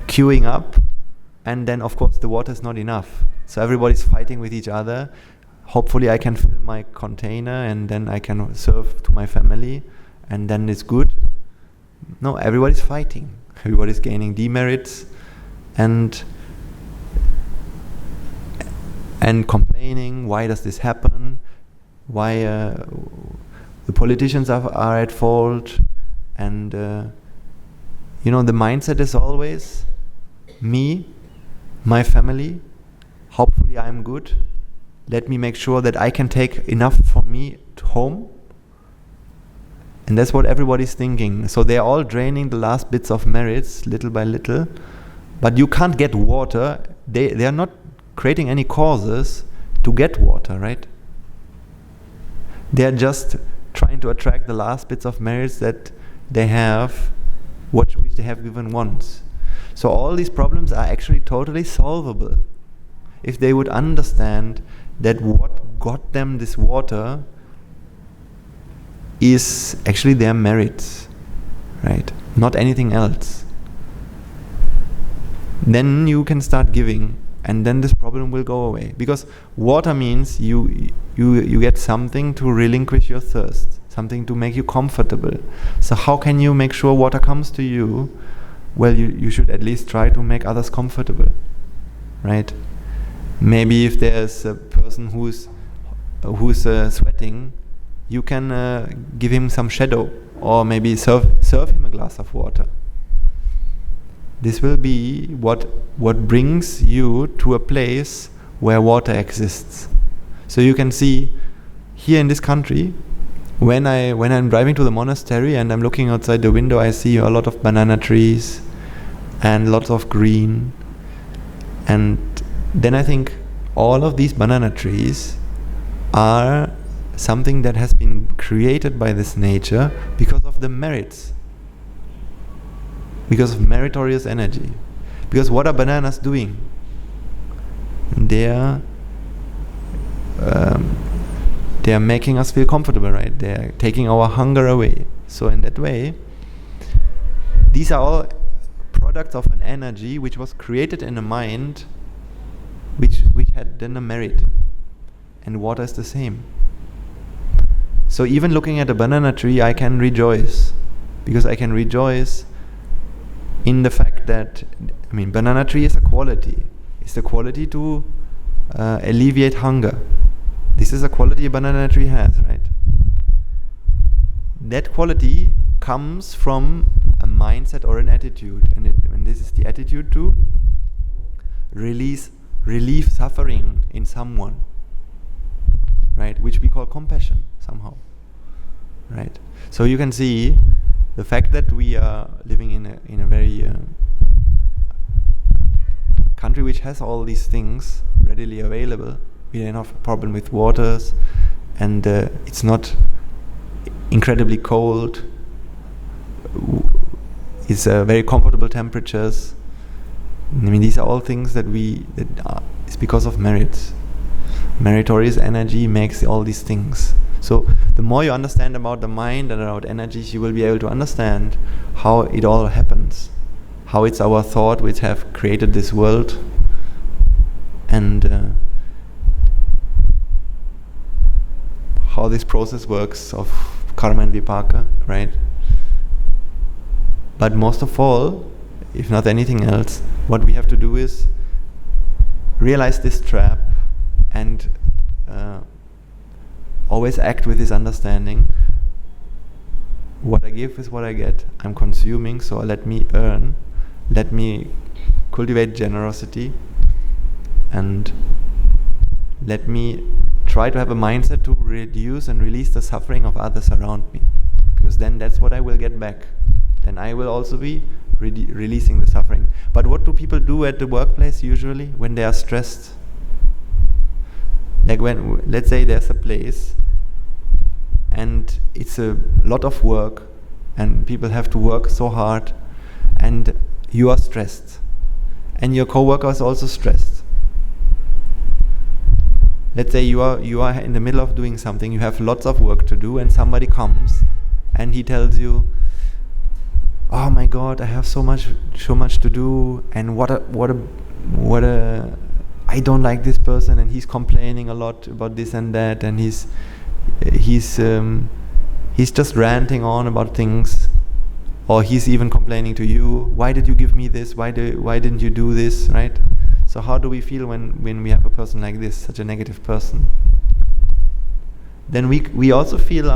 queuing up, and then of course the water is not enough. So everybody's fighting with each other. Hopefully I can fill my container and then I can serve to my family, and then it's good. No, everybody's fighting. Everybody's gaining demerits and complaining. Why does this happen? Why the politicians are at fault? And the mindset is always me, my family. Hopefully I'm good. Let me make sure that I can take enough for me to home. And that's what everybody's thinking. So they're all draining the last bits of merits little by little. But you can't get water. They are not creating any causes to get water, right? They're just trying to attract the last bits of merits that they have, which they have given once. So all these problems are actually totally solvable if they would understand that what got them this water is actually their merits, right? Not anything else. Then you can start giving, and then this problem will go away. Because water means you get something to relinquish your thirst, something to make you comfortable. So how can you make sure water comes to you? Well, you should at least try to make others comfortable, right? Maybe if there's a person who's sweating, you can give him some shadow, or maybe serve him a glass of water. This will be what brings you to a place where water exists. So you can see here in this country, when I'm driving to the monastery and I'm looking outside the window, I see a lot of banana trees and lots of green. And then I think all of these banana trees are something that has been created by this nature because of the merits, because of meritorious energy. Because what are bananas doing? They are making us feel comfortable, right? They are taking our hunger away. So in that way, these are all products of an energy which was created in a mind which had then a merit. And water is the same. So even looking at a banana tree, I can rejoice, because I can rejoice in the fact that, banana tree is a quality. It's the quality to alleviate hunger. This is a quality a banana tree has, right? That quality comes from a mindset or an attitude, and this is the attitude to relieve suffering in someone, right? Which we call compassion somehow, right? So you can see the fact that we are living in a very country which has all these things readily available. We don't have a problem with waters, and it's not incredibly cold. It's very comfortable temperatures. These are all things that it's because of merit. Meritorious energy makes all these things. So the more you understand about the mind and about energies, you will be able to understand how it all happens, how it's our thought which have created this world, and how this process works of karma and vipaka, right? But most of all, if not anything else, what we have to do is realize this trap and always act with this understanding. What I give is what I get. I'm consuming, so let me earn, let me cultivate generosity, and let me try to have a mindset to reduce and release the suffering of others around me, because then that's what I will get back. Then I will also be releasing the suffering. But what do people do at the workplace usually when they are stressed? Like when, let's say there's a place and it's a lot of work and people have to work so hard, and you are stressed and your co-worker is also stressed. Let's say you are in the middle of doing something, you have lots of work to do, and somebody comes and he tells you, oh my God, I have so much to do, and I don't like this person, and he's complaining a lot about this and that, and he's just ranting on about things, or he's even complaining to you, why did you give me this, why didn't you do this, right? So how do we feel when we have a person like this, such a negative person? Then we also feel,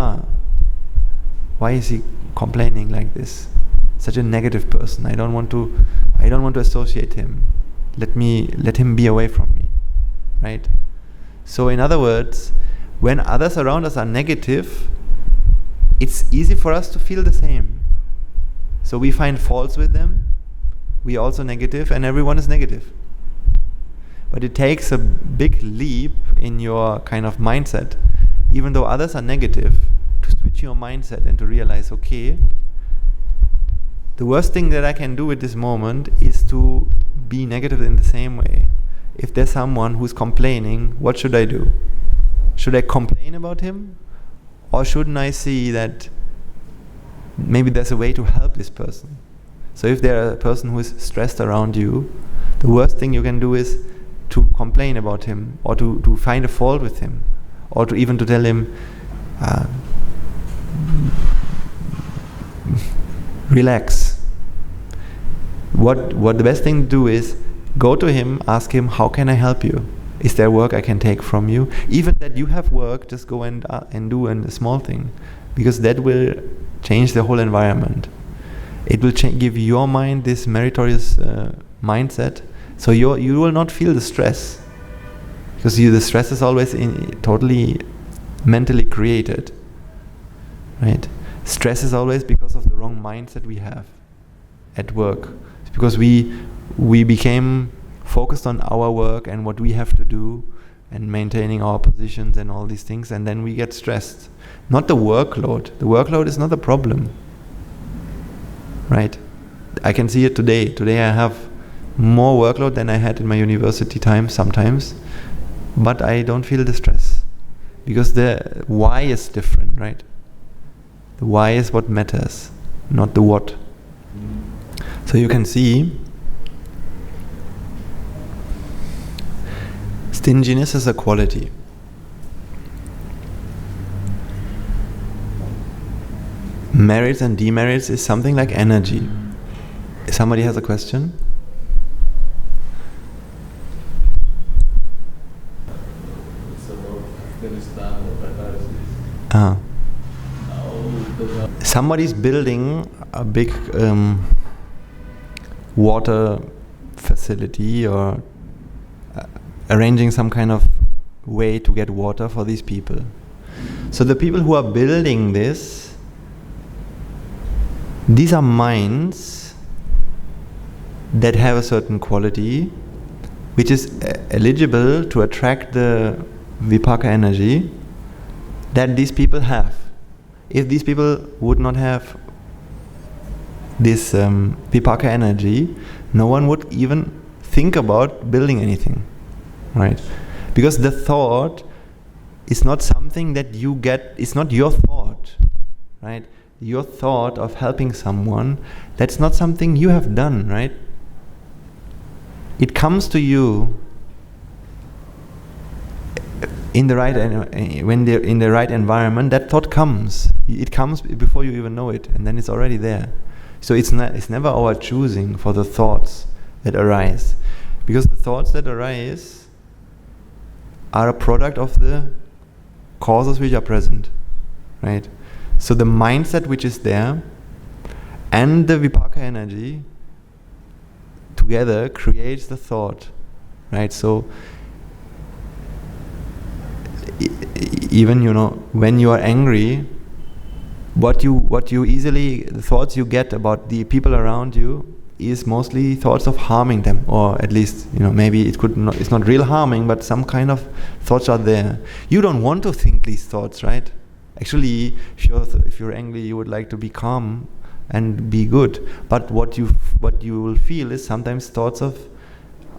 why is he complaining like this? Such a negative person. I don't want to associate him. Let him be away from me, right? So in other words, when others around us are negative, it's easy for us to feel the same. So we find faults with them, we are also negative, and everyone is negative. But it takes a big leap in your kind of mindset, even though others are negative, to switch your mindset and to realize, okay, the worst thing that I can do at this moment is to be negative in the same way. If there's someone who's complaining, what should I do? Should I complain about him? Or shouldn't I see that maybe there's a way to help this person? So if there's a person who is stressed around you, the worst thing you can do is to complain about him, or to find a fault with him, or to even to tell him, relax. What the best thing to do is go to him, ask him, how can I help you? Is there work I can take from you? Even that you have work, just go and do a small thing, because that will change the whole environment. It will give your mind this meritorious mindset, so you will not feel the stress, because the stress is always totally mentally created, right? Stress is always because of the wrong mindset we have at work. It's because we became focused on our work and what we have to do and maintaining our positions and all these things, and then we get stressed. Not the workload. The workload is not the problem, right? I can see it today. Today I have more workload than I had in my university time sometimes, but I don't feel the stress, because the why is different, right? The why is what matters, not the what. So you can see stinginess is a quality. Merits and demerits is something like energy. Somebody has a question? Somebody's building a big water facility or arranging some kind of way to get water for these people. So the people who are building this, these are minds that have a certain quality which is eligible to attract the vipaka energy that these people have. If these people would not have this vipaka energy, no one would even think about building anything. Right? Because the thought is not something that you get, it's not your thought, right? Your thought of helping someone, that's not something you have done, right? It comes to you in the right, when they're in the right environment, that thought comes. It comes before you even know it, and then it's already there. So it's never our choosing for the thoughts that arise. Because the thoughts that arise are a product of the causes which are present, right? So the mindset which is there and the vipaka energy together creates the thought, right? So even, when you are angry, what you easily, the thoughts you get about the people around you is mostly thoughts of harming them, or at least, maybe it's not real harming, but some kind of thoughts are there. You don't want to think these thoughts, right? Actually, if you're angry, you would like to be calm and be good. But what you will feel is sometimes thoughts of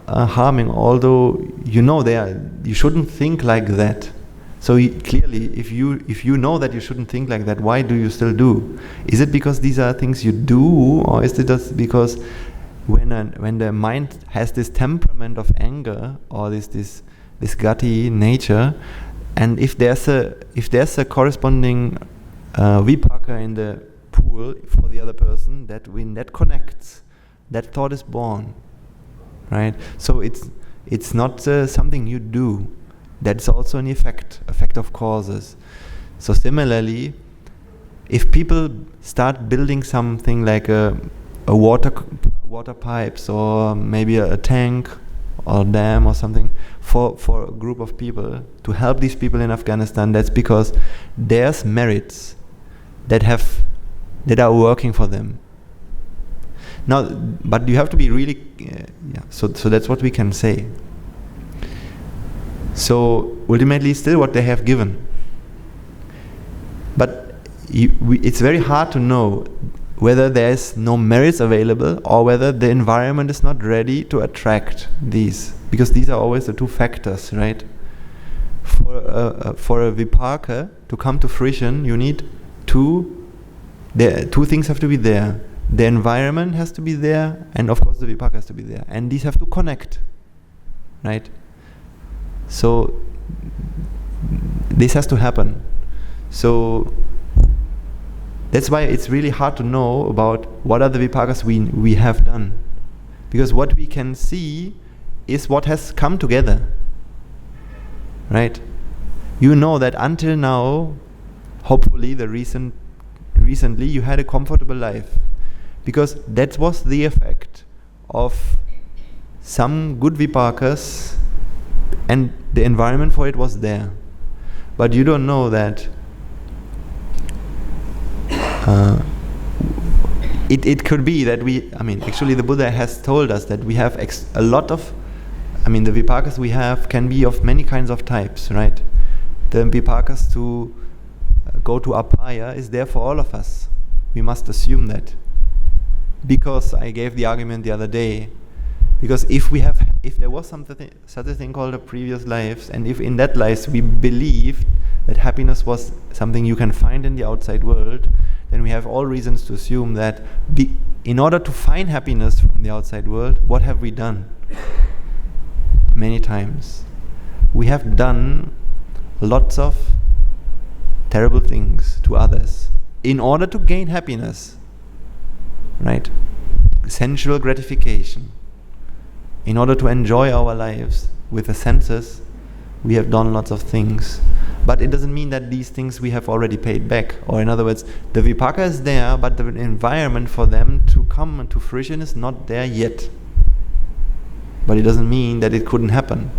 harming, although you shouldn't think like that. So clearly, if you know that you shouldn't think like that, why do you still do? Is it because these are things you do, or is it just because when the mind has this temperament of anger or this gutty nature, and if there's a corresponding vipaka in the pool for the other person, that when that connects, that thought is born, right? So it's not something you do. That's also an effect of causes. So similarly, if people start building something like a water pipes, or maybe a tank or a dam or something for a group of people to help these people in Afghanistan, that's because there's merits that are working for them. Now, but you have to be really so that's what we can say. So ultimately, still what they have given. But it's very hard to know whether there is no merits available or whether the environment is not ready to attract these, because these are always the two factors, right? For a vipaka to come to fruition, you need two things have to be there. The environment has to be there, and of course the vipaka has to be there, and these have to connect, right? So this has to happen. So that's why it's really hard to know about what are the vipakas we have done, because what we can see is what has come together. right? You know that until now, hopefully recently you had a comfortable life, because that was the effect of some good vipakas, and the environment for it was there. But you don't know that it could be that actually the Buddha has told us that we have a lot of, the vipakas we have can be of many kinds of types, right? The vipakas to go to apaya is there for all of us. We must assume that. Because I gave the argument the other day, because if there was such a thing called a previous lives, and if in that life we believed that happiness was something you can find in the outside world, then we have all reasons to assume that in order to find happiness from the outside world, what have we done? Many times. We have done lots of terrible things to others in order to gain happiness, right? Sensual gratification. In order to enjoy our lives with the senses, we have done lots of things. But it doesn't mean that these things we have already paid back. Or in other words, the vipaka is there, but the environment for them to come to fruition is not there yet. But it doesn't mean that it couldn't happen,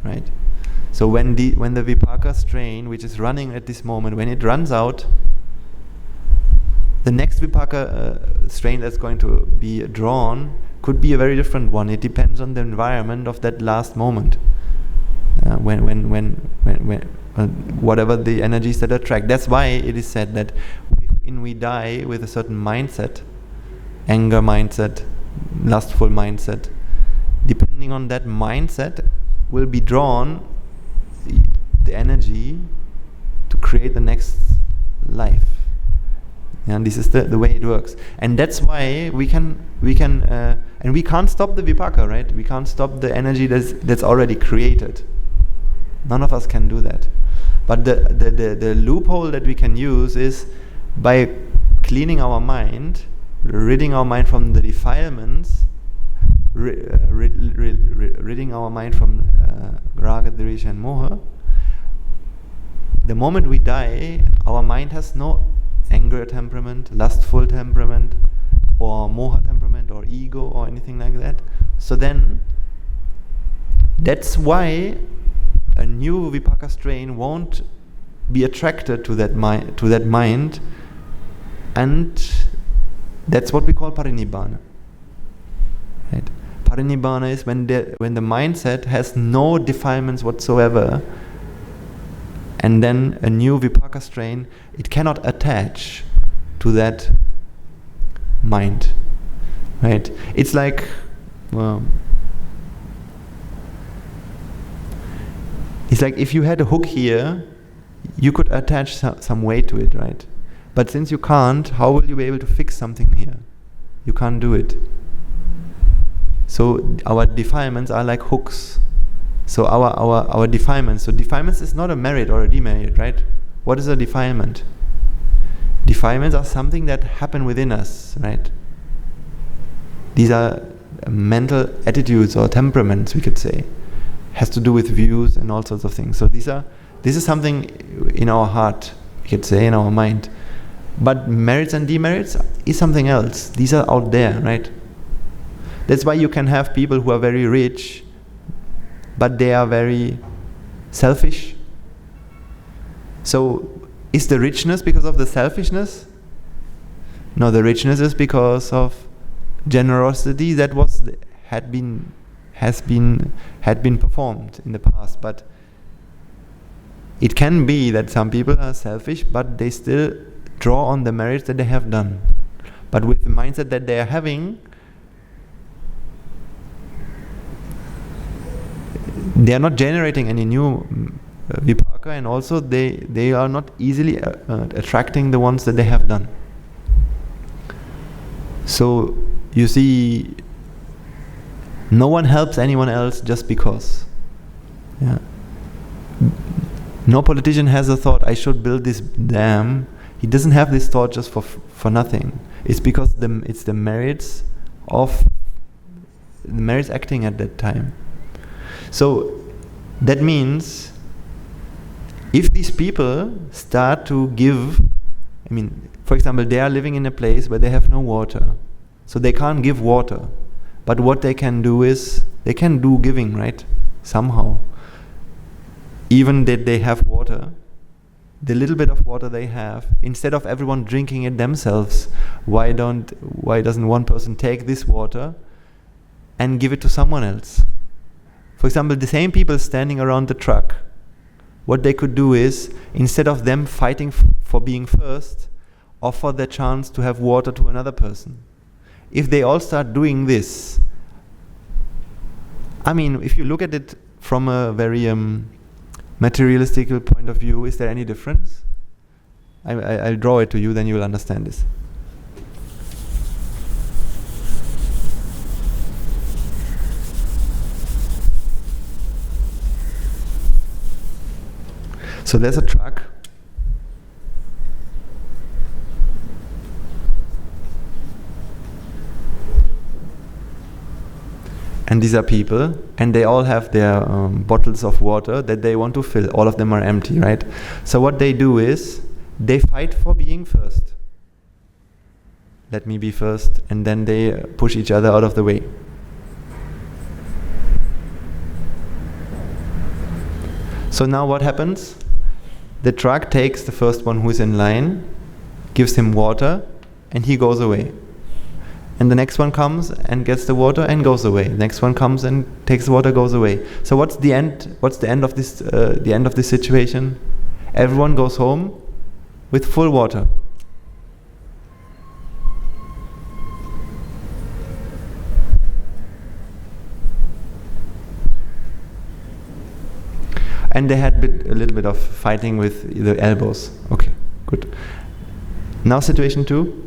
right? So when the vipaka strain, which is running at this moment, when it runs out, the next vipaka strain that's going to be drawn could be a very different one. It depends on the environment of that last moment. When whatever the energies that attract. That's why it is said that when we die with a certain mindset, anger mindset, lustful mindset, depending on that mindset will be drawn the energy to create the next life. And this is the way it works. And that's why we can and we can't stop the vipaka, right? We can't stop the energy that's already created. None of us can do that. But the loophole that we can use is by cleaning our mind, ridding our mind from the defilements, ridding our mind from raga, dvesha and moha. The moment we die, our mind has no anger temperament, lustful temperament, or moha temperament, or ego, or anything like that. So then, that's why a new vipaka strain won't be attracted to that mind, and that's what we call parinibbāna. Right? Parinibbāna is when the mindset has no defilements whatsoever, and then a new vipaka strain, it cannot attach to that mind. Right? It's like if you had a hook here, you could attach some weight to it, right? But since you can't, how will you be able to fix something here? You can't do it. So our defilements are like hooks. So our defilements. So defilements is not a merit or a demerit, right? What is a defilement? Defilements are something that happen within us, right? These are mental attitudes or temperaments, we could say. Has to do with views and all sorts of things. So this is something in our heart, we could say, in our mind. But merits and demerits is something else. These are out there, right? That's why you can have people who are very rich, but they are very selfish. So is the richness because of the selfishness? No, the richness is because of generosity that had been performed in the past. But it can be that some people are selfish, but they still draw on the merits that they have done. But with the mindset that they are having, they are not generating any new vipaka, and also they are not easily attracting the ones that they have done. So you see, no one helps anyone else just because. Yeah. No politician has a thought, I should build this dam. He doesn't have this thought just for nothing. It's because it's the merits acting at that time. So that means If these people start to give, for example, they are living in a place where they have no water, so they can't give water. But what they can do is, they can do giving, right? Somehow. Even that they have water, the little bit of water they have, instead of everyone drinking it themselves, why doesn't one person take this water and give it to someone else? For example, the same people standing around the truck, what they could do is, instead of them fighting for being first, offer the chance to have water to another person. If they all start doing this, if you look at it from a very materialistic point of view, is there any difference? I'll draw it to you, then you will understand this. So there's a truck. And these are people, and they all have their bottles of water that they want to fill. All of them are empty, right? So what they do is, they fight for being first. Let me be first, and then they push each other out of the way. So now what happens? The truck takes the first one who is in line, gives him water, and he goes away. And the next one comes and gets the water and goes away. The next one comes and takes the water, goes away. So what's the end? What's the end of this? The end of this situation? Everyone goes home with full water. And they had a little bit of fighting with the elbows. Okay, good. Now situation 2.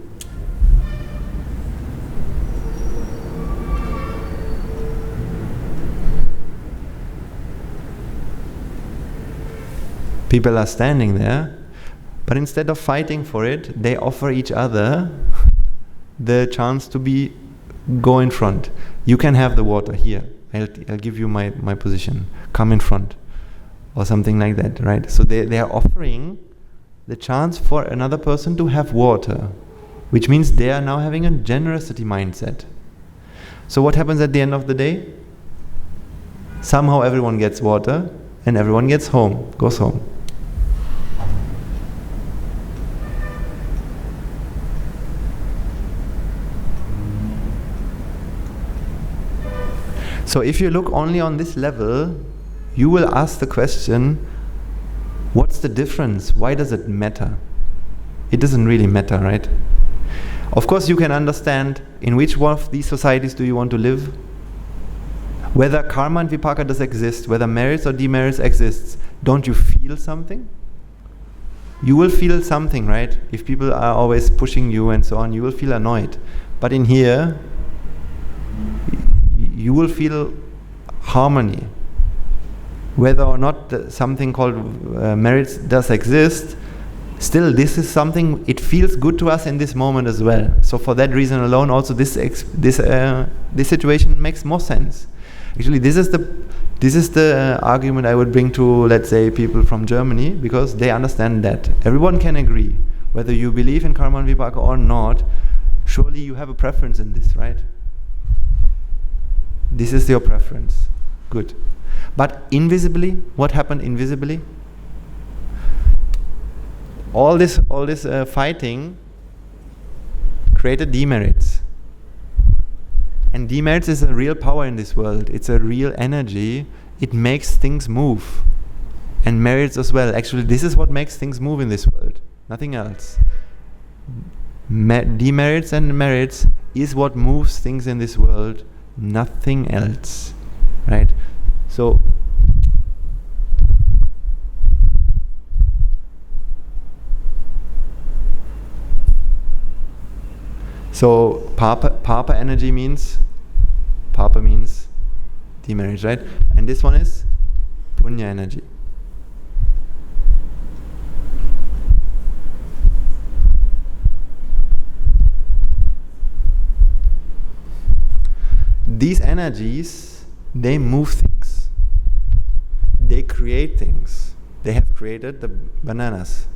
People are standing there, but instead of fighting for it, they offer each other the chance to go in front. You can have the water here. I'll give you my position. Come in front. Or something like that, right? So they are offering the chance for another person to have water, which means they are now having a generosity mindset. So what happens at the end of the day? Somehow everyone gets water and everyone goes home. So if you look only on this level, you will ask the question, what's the difference? Why does it matter? It doesn't really matter, right? Of course, you can understand in which one of these societies do you want to live. Whether karma and vipaka does exist, whether merits or demerits exists, don't you feel something? You will feel something, right? If people are always pushing you and so on, you will feel annoyed. But in here, you will feel harmony. Whether or not something called merits does exist, still this is something, it feels good to us in this moment as well. So for that reason alone, also this situation makes more sense. Actually, this is the argument I would bring to, let's say, people from Germany, because they understand that everyone can agree, whether you believe in karma and vipaka or not. Surely you have a preference in this, right? This is your preference. Good. But invisibly, what happened invisibly? All this fighting created demerits. And demerits is a real power in this world. It's a real energy. It makes things move. And merits as well. Actually, this is what makes things move in this world. Nothing else. Demerits and merits is what moves things in this world. Nothing else. Right? So papa energy means demerit, right? And this one is punya energy. These energies, they move things. They create things. They have created the bananas.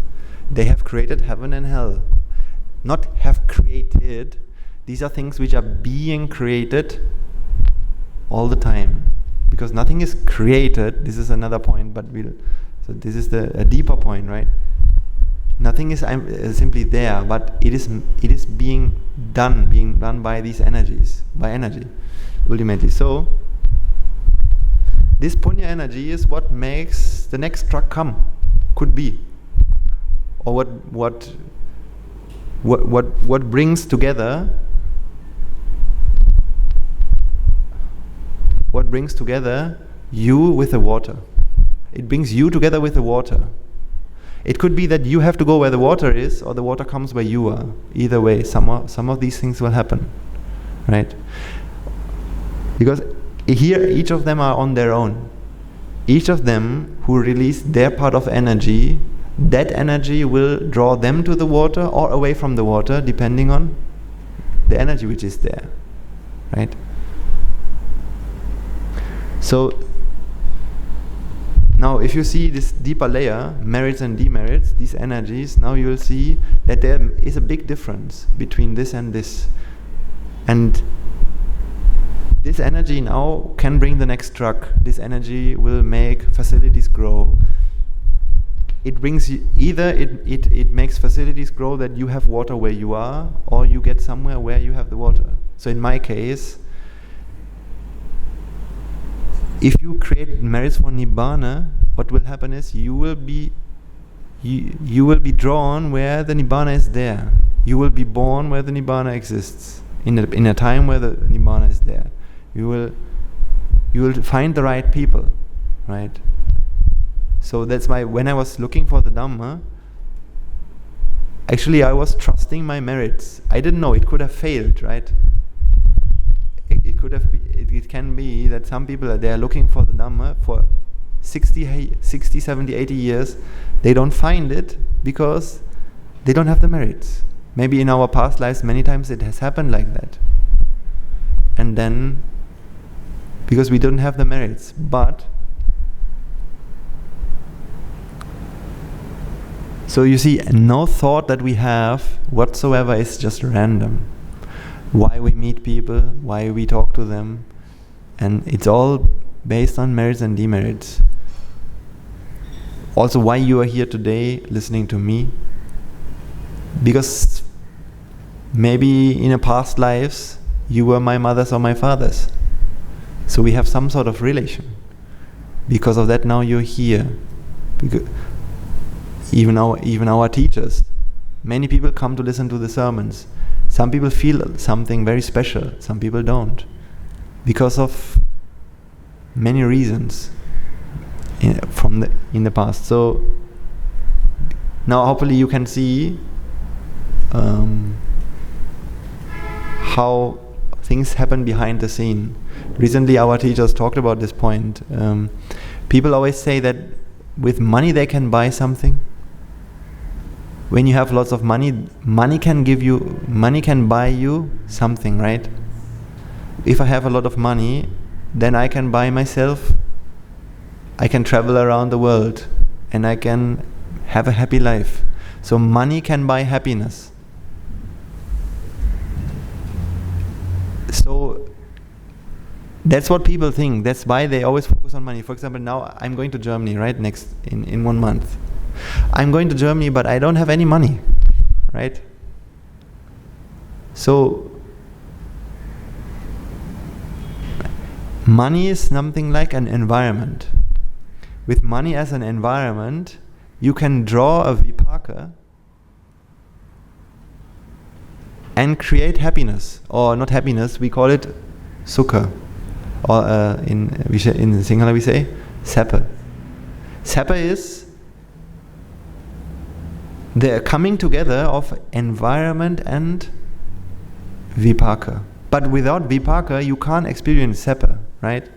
They have created heaven and hell. Not have created. These are things which are being created all the time. Because nothing is created. This is another point, but so this is a deeper point, right? Nothing is simply there, but it is being done by these energies, by energy, ultimately. So this punya energy is what makes the next truck come, could be, or what brings together. What brings together you with the water? It brings you together with the water. It could be that you have to go where the water is, or the water comes where you are. Either way, some of these things will happen, right? Because here, each of them are on their own. Each of them who release their part of energy, that energy will draw them to the water or away from the water, depending on the energy which is there, right? So now if you see this deeper layer, merits and demerits, these energies, now you will see that there is a big difference between this and this. And this energy now can bring the next truck. This energy will make facilities grow. It brings it makes facilities grow that you have water where you are, or you get somewhere where you have the water. So in my case, if you create merits for Nibbāna, what will happen is you will be drawn where the Nibbāna is there. You will be born where the Nibbāna exists, in a time where the Nibbāna is there. You will find the right people, right? So that's why when I was looking for the Dhamma, actually I was trusting my merits. I didn't know, it could have failed, right? It can be that some people they are looking for the Dhamma for 60, 70, 80 years. They don't find it because they don't have the merits. Maybe in our past lives, many times it has happened like that. And then, because we don't have the merits, but so you see, no thought that we have whatsoever is just random. Why we meet people, why we talk to them, and it's all based on merits and demerits. Also, why you are here today listening to me, because maybe in a past lives you were my mother's or my father's, so we have some sort of relation. Because of that, now you're here. Because even our teachers, many people come to listen to the sermons. Some people feel something very special, some people don't, because of many reasons in the past. So now hopefully you can see how things happen behind the scene. Recently our teachers talked about this point. People always say that with money they can buy something. When you have lots of money, money can buy you something, right? If I have a lot of money, then I can buy myself, I can travel around the world, and I can have a happy life. So money can buy happiness. So that's what people think. That's why they always focus on money. For example, now I'm going to Germany, right? Next, in 1 month. I'm going to Germany, but I don't have any money, right? So money is something like an environment. With money as an environment, you can draw a vipaka and create happiness, or not happiness, we call it sukha, or in Sinhala we say sapa. Sapa is the coming together of environment and vipaka. But without vipaka, you can't experience sapa, right?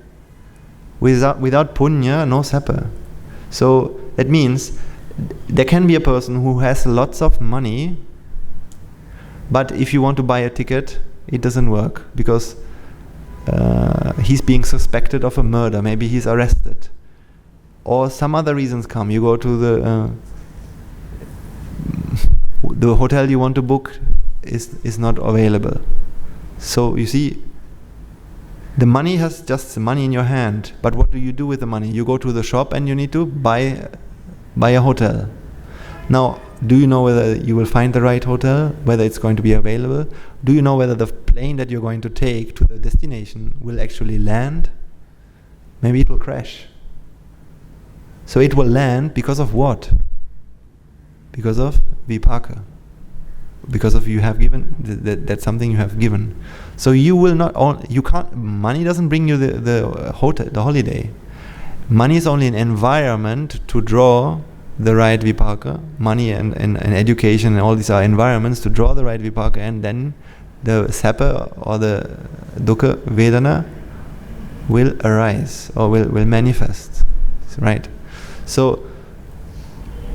Without punya, no sapa. So that means there can be a person who has lots of money, but if you want to buy a ticket, it doesn't work because he's being suspected of a murder. Maybe he's arrested. or some other reasons come. You go to the hotel you want to book is not available. So you see, the money has just the money in your hand, but what do you do with the money? You go to the shop and you need to buy a hotel. Now, do you know whether you will find the right hotel, whether it's going to be available? Do you know whether the plane that you're going to take to the destination will actually land? Maybe it will crash. So it will land because of what? Because of vipaka. Because of you have given, that's something you have given. So you will not, you can't, money doesn't bring you the holiday. Money is only an environment to draw the right vipaka. Money and education and all these are environments to draw the right vipaka, and then the sappa or the dukkha vedana will arise or will manifest. Right? So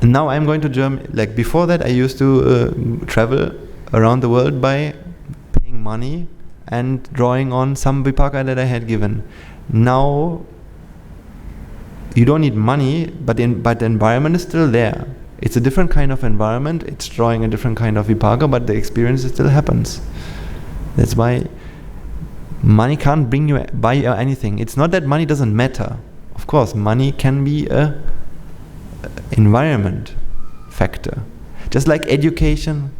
now I'm going to Germany. Like before that, I used to travel around the world by paying money and drawing on some vipaka that I had given. Now you don't need money, but the environment is still there. It's a different kind of environment. It's drawing a different kind of vipaka, but the experience still happens. That's why money can't buy you anything. It's not that money doesn't matter. Of course, money can be a environment factor. Just like education.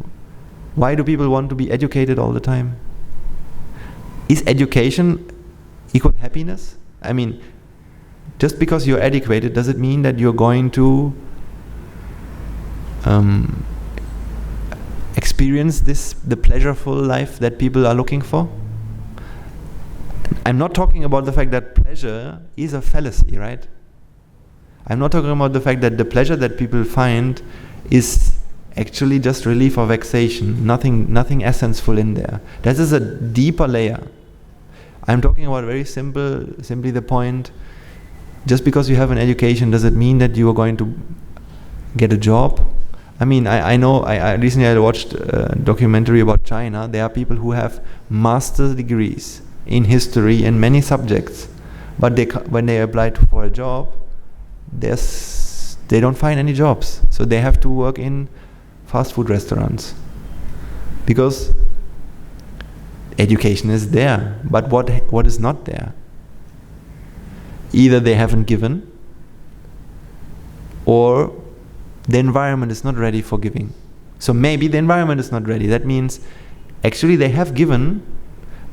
Why do people want to be educated all the time? Is education equal happiness? I mean, just because you're educated, does it mean that you're going to experience the pleasureful life that people are looking for? I'm not talking about the fact that pleasure is a fallacy, right? I'm not talking about the fact that the pleasure that people find is actually just relief of vexation, nothing essential in there. That is a deeper layer. I'm talking about very simply the point, just because you have an education, does it mean that you are going to get a job? I mean, I know, I recently watched a documentary about China. There are people who have master's degrees in history and many subjects, but when they apply for a job, they don't find any jobs. So they have to work in fast food restaurants. Because education is there, but what is not there? Either they haven't given, or the environment is not ready for giving. So maybe the environment is not ready. That means actually they have given,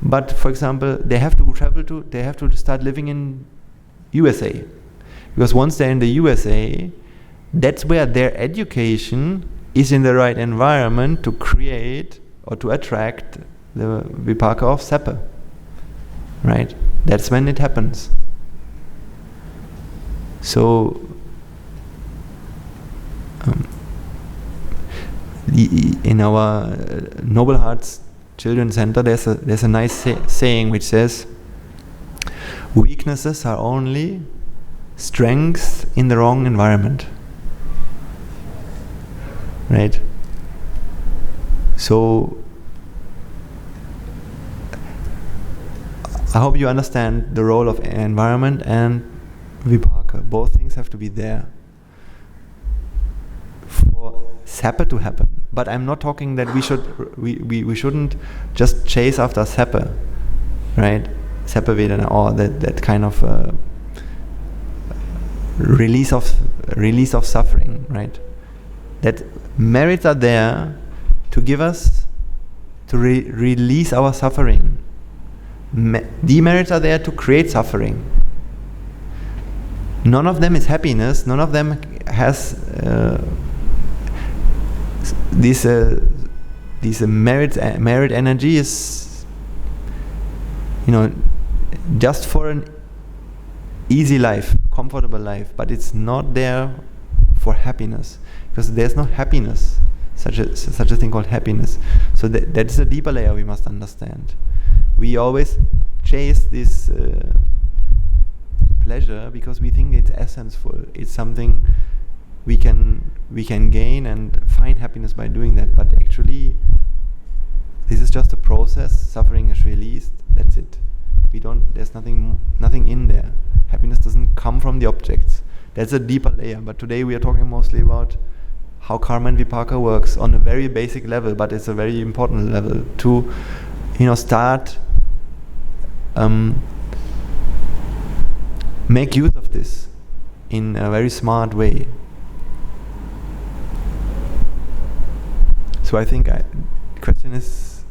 but for example, they have to start living in USA. Because once they're in the USA, that's where their education is in the right environment to create or to attract the vipaka of sappa. Right? That's when it happens. So in our Noble Hearts Children's Center, there's a nice saying which says, weaknesses are only strengths in the wrong environment. Right? So I hope you understand the role of environment and vipaka. Both things have to be there for sappa to happen. But I'm not talking that we shouldn't just chase after sappa, right? Sappa vedana, or that kind of release of suffering, right? That merits are there to give us, to release our suffering. Demerits are there to create suffering. None of them is happiness. None of them has this merit energy is, just for an easy life, comfortable life, but it's not there for happiness, because there's no happiness, such a thing called happiness. So that's a deeper layer we must understand. We always chase this pleasure because we think it's essential. It's something we can gain and find happiness by doing that. But actually, this is just a process. Suffering is released. That's it. There's nothing in there. Happiness doesn't come from the objects. That's a deeper layer. But today we are talking mostly about how karma and vipaka works on a very basic level, but it's a very important level to, start make use of this in a very smart way. So I think the question is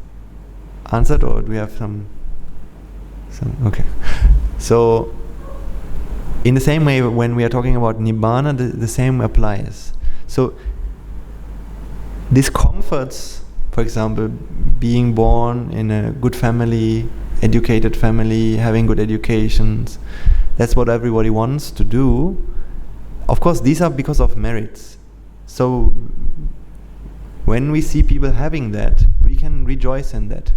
answered, or do we have some okay. So in the same way, when we are talking about Nibbāna, the same applies. So this comforts, for example, being born in a good family, educated family, having good educations. That's what everybody wants to do. Of course, these are because of merits. So when we see people having that, we can rejoice in that.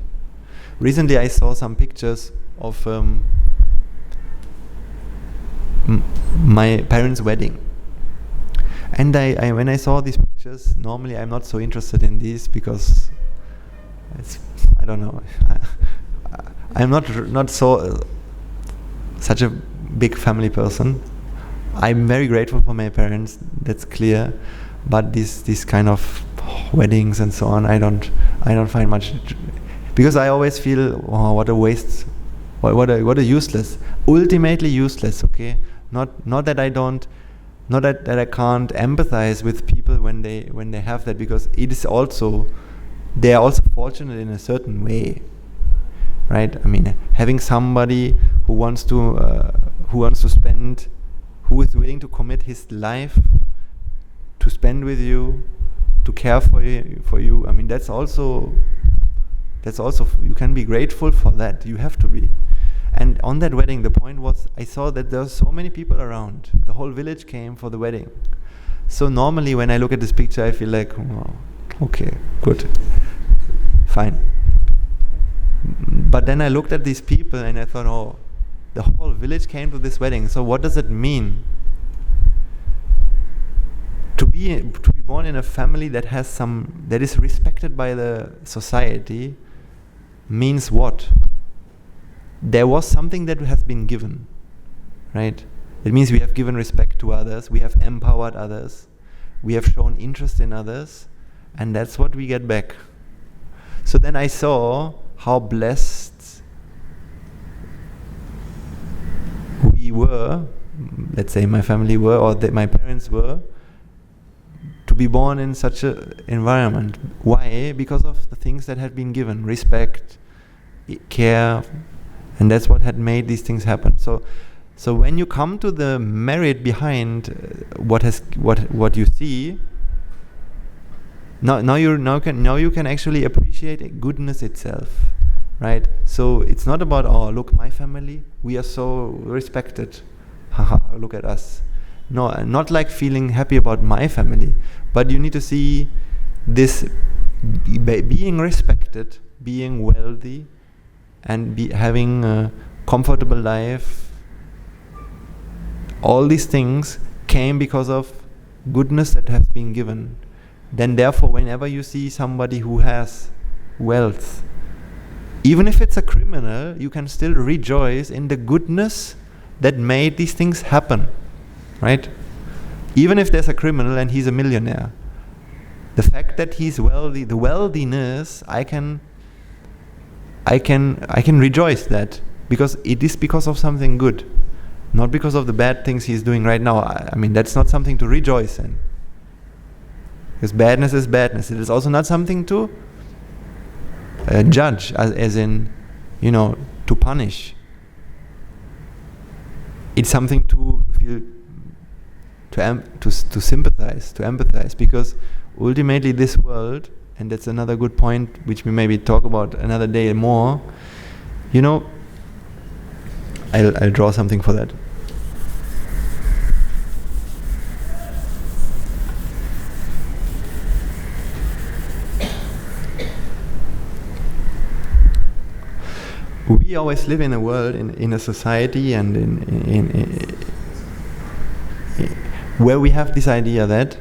Recently I saw some pictures of my parents' wedding. And I when I saw these pictures, normally I'm not so interested in these because I don't know. I'm not so such a big family person. I'm very grateful for my parents, that's clear. But these kind of weddings and so on, I don't find much, because I always feel, oh, what a waste, what a useless, ultimately useless. Okay, not that I don't. Not that I can't empathize with people when they have that, because it is also, they are also fortunate in a certain way, right? I mean, having somebody who wants to spend, who is willing to commit his life to spend with you, to care for you. I mean, that's also you can be grateful for that. You have to be. And on that wedding, the point was, I saw that there were so many people around. The whole village came for the wedding. So normally when I look at this picture, I feel like, oh, okay, good, fine. But then I looked at these people and I thought, oh, the whole village came to this wedding. So what does it mean? To be born in a family that is respected by the society means what? There was something that has been given, right? It means we have given respect to others, we have empowered others, we have shown interest in others, and that's what we get back. So then I saw how blessed we were, let's say my family were, or my parents were, to be born in such an environment. Why? Because of the things that had been given, respect, care. And that's what had made these things happen. So when you come to the merit behind what you see, now you can actually appreciate goodness itself, right? So it's not about, oh, look, my family, we are so respected. Haha, look at us. No, not like feeling happy about my family, but you need to see this being respected, being wealthy, and having a comfortable life. All these things came because of goodness that has been given. Then therefore, whenever you see somebody who has wealth, even if it's a criminal, you can still rejoice in the goodness that made these things happen, right? Even if there's a criminal and he's a millionaire, the fact that he's wealthy, the wealthiness, I can rejoice that, because it is because of something good, not because of the bad things he's doing right now. I mean, that's not something to rejoice in, because badness is badness. It is also not something to judge, as in, to punish. It's something to feel, to sympathize, to empathize, because ultimately this world, and that's another good point which we maybe talk about another day more. I'll draw something for that. We always live in a world, in a society, and in where we have this idea that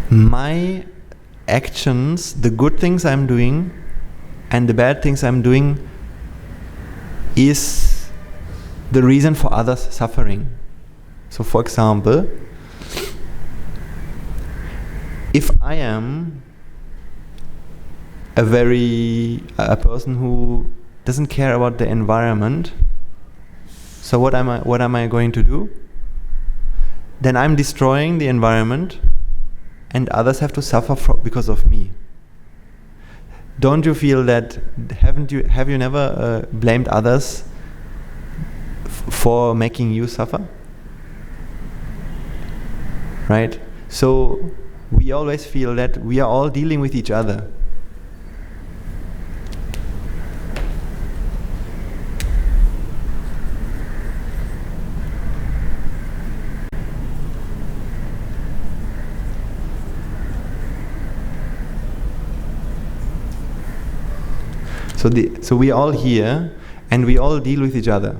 my actions, the good things I'm doing and the bad things I'm doing, is the reason for others' suffering. So for example, if I am a person who doesn't care about the environment, so what am I going to do? Then I'm destroying the environment and others have to suffer because of me. Don't you feel that, have you never blamed others for making you suffer? Right? So we always feel that we are all dealing with each other. So we are all here and we all deal with each other.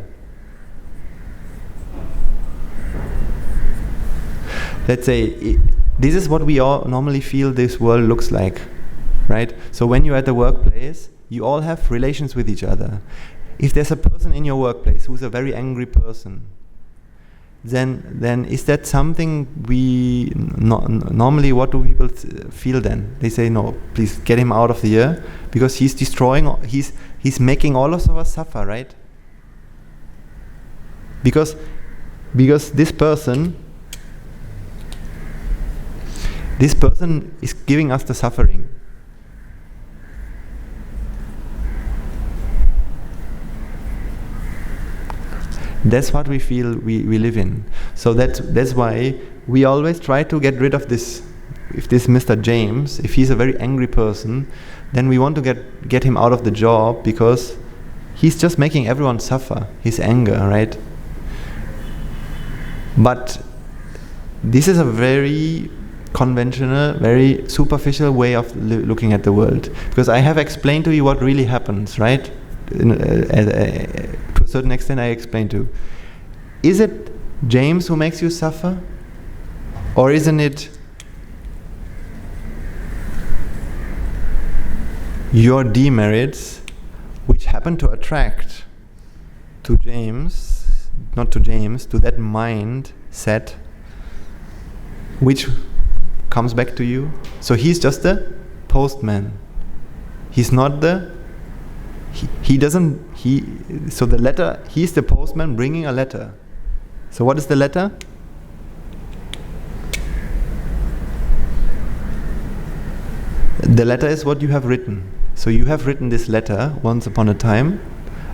Let's say this is what we all normally feel this world looks like, right? So when you're at the workplace, you all have relations with each other. If there's a person in your workplace who's a very angry person, then is that something we normally, what do people feel then? They say, no, please get him out of the year, because he's destroying, he's making all of us suffer, right? Because this person is giving us the suffering. That's what we feel we live in. So that's why we always try to get rid of this. If this Mr. James, if he's a very angry person, then we want to get him out of the job, because he's just making everyone suffer, his anger, right? But this is a very conventional, very superficial way of looking at the world. Because I have explained to you what really happens, right? To a certain extent I explained to. Is it James who makes you suffer? Or isn't it your demerits which happen to attract to James, not to James, to that mind set which comes back to you? So he's just the postman. He's not the so the letter, he's the postman bringing a letter. So what is the letter? The letter is what you have written. So you have written this letter once upon a time,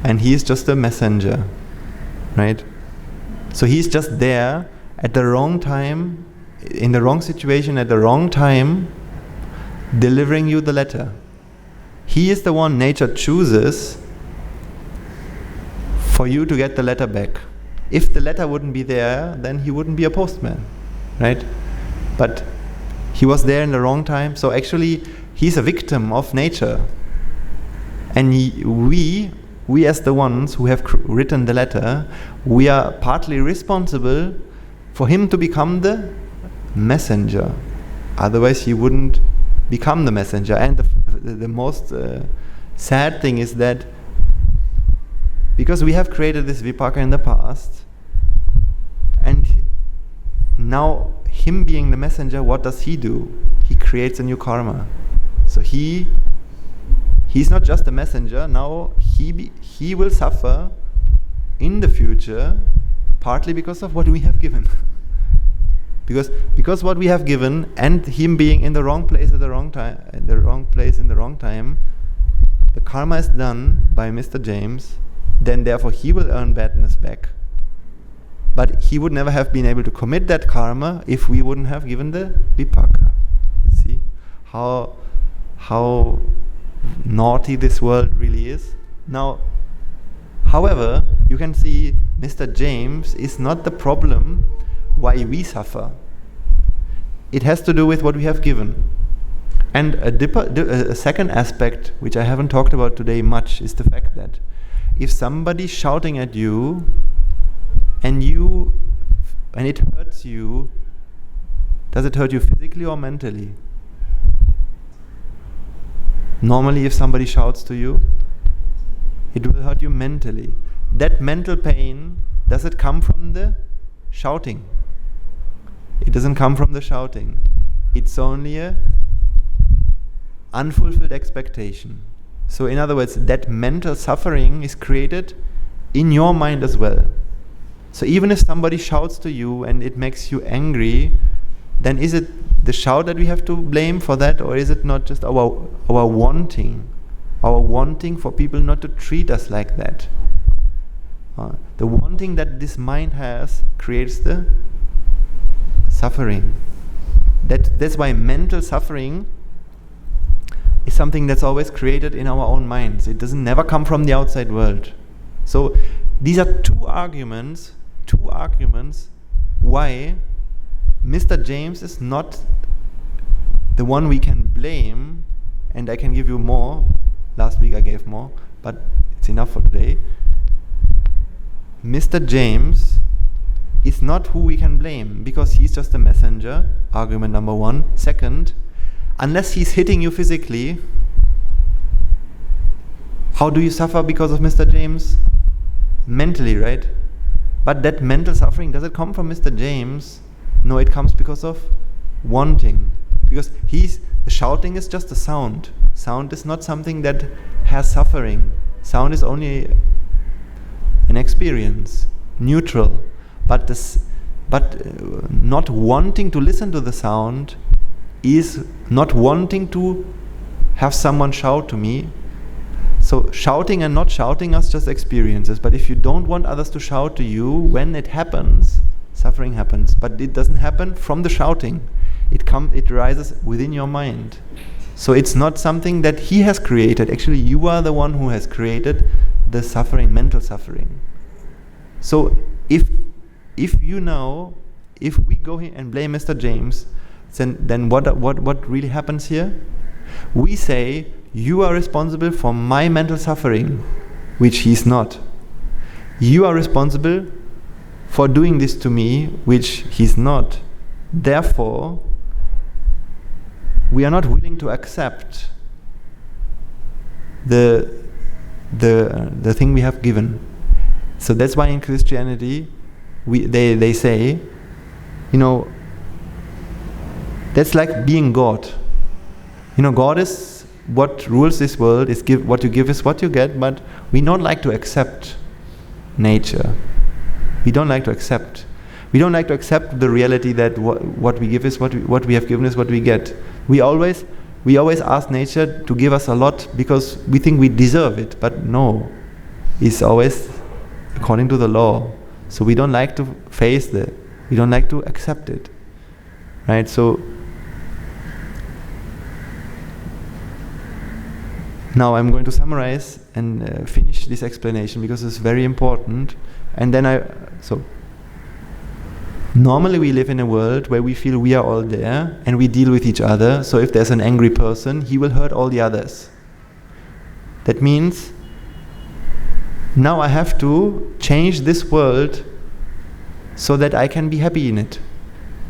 and he is just a messenger, right? So he's just there at the wrong time, in the wrong situation, at the wrong time, delivering you the letter. He is the one nature chooses for you to get the letter back. If the letter wouldn't be there, then he wouldn't be a postman, right? But he was there in the wrong time, so actually he's a victim of nature. And we as the ones who have written the letter, we are partly responsible for him to become the messenger. Otherwise he wouldn't become the messenger. And the most sad thing is that because we have created this vipaka in the past, and now him being the messenger, what does he do? He creates a new karma. So he's not just a messenger, now he will suffer in the future, partly because of what we have given. Because what we have given, and him being in the wrong place at the wrong time, in the wrong place in the wrong time, the karma is done by Mr. James. Then therefore he will earn badness back. But he would never have been able to commit that karma if we wouldn't have given the vipaka. See how naughty this world really is? Now, however, you can see Mr. James is not the problem why we suffer. It has to do with what we have given. And a second aspect, which I haven't talked about today much, is the fact that if somebody's shouting at you and it hurts you, does it hurt you physically or mentally? Normally if somebody shouts to you, it will hurt you mentally. That mental pain does it come from the shouting? It doesn't come from the shouting. It's only a unfulfilled expectation. So in other words, that mental suffering is created in your mind as well. So even if somebody shouts to you and it makes you angry, then is it the shout that we have to blame for that, or is it not just our wanting for people not to treat us like that? The wanting that this mind has creates the suffering. That's why mental suffering is something that's always created in our own minds. It doesn't never come from the outside world. So these are two arguments why Mr. James is not the one we can blame, and I can give you more. Last week I gave more, but it's enough for today. Mr. James is not who we can blame, because he's just a messenger, argument number one. Second, unless he's hitting you physically, how do you suffer because of Mr. James? Mentally, right? But that mental suffering, does it come from Mr. James? No, it comes because of wanting. Because the shouting is just a sound. Sound is not something that has suffering. Sound is only an experience, neutral. But not wanting to listen to the sound is not wanting to have someone shout to me. So shouting and not shouting are just experiences. But if you don't want others to shout to you, when it happens, suffering happens. But it doesn't happen from the shouting. It rises within your mind. So it's not something that he has created. Actually, you are the one who has created the suffering, mental suffering. So if we go here and blame Mr. James, then what really happens here? We say, you are responsible for my mental suffering, which he's not. You are responsible for doing this to me, which he's not. Therefore, we are not willing to accept the thing we have given. So that's why in Christianity, they say, that's like being God. God is what rules this world, is what you give is what you get, but we don't like to accept nature. We don't like to accept. We don't like to accept the reality that what we give is what we have given is what we get. We always ask nature to give us a lot because we think we deserve it, but no, it's always according to the law. So we don't like to face we don't like to accept it, right? So now I'm going to summarize and finish this explanation because it's very important. And then normally we live in a world where we feel we are all there and we deal with each other. So if there's an angry person, he will hurt all the others. That means now I have to change this world so that I can be happy in it.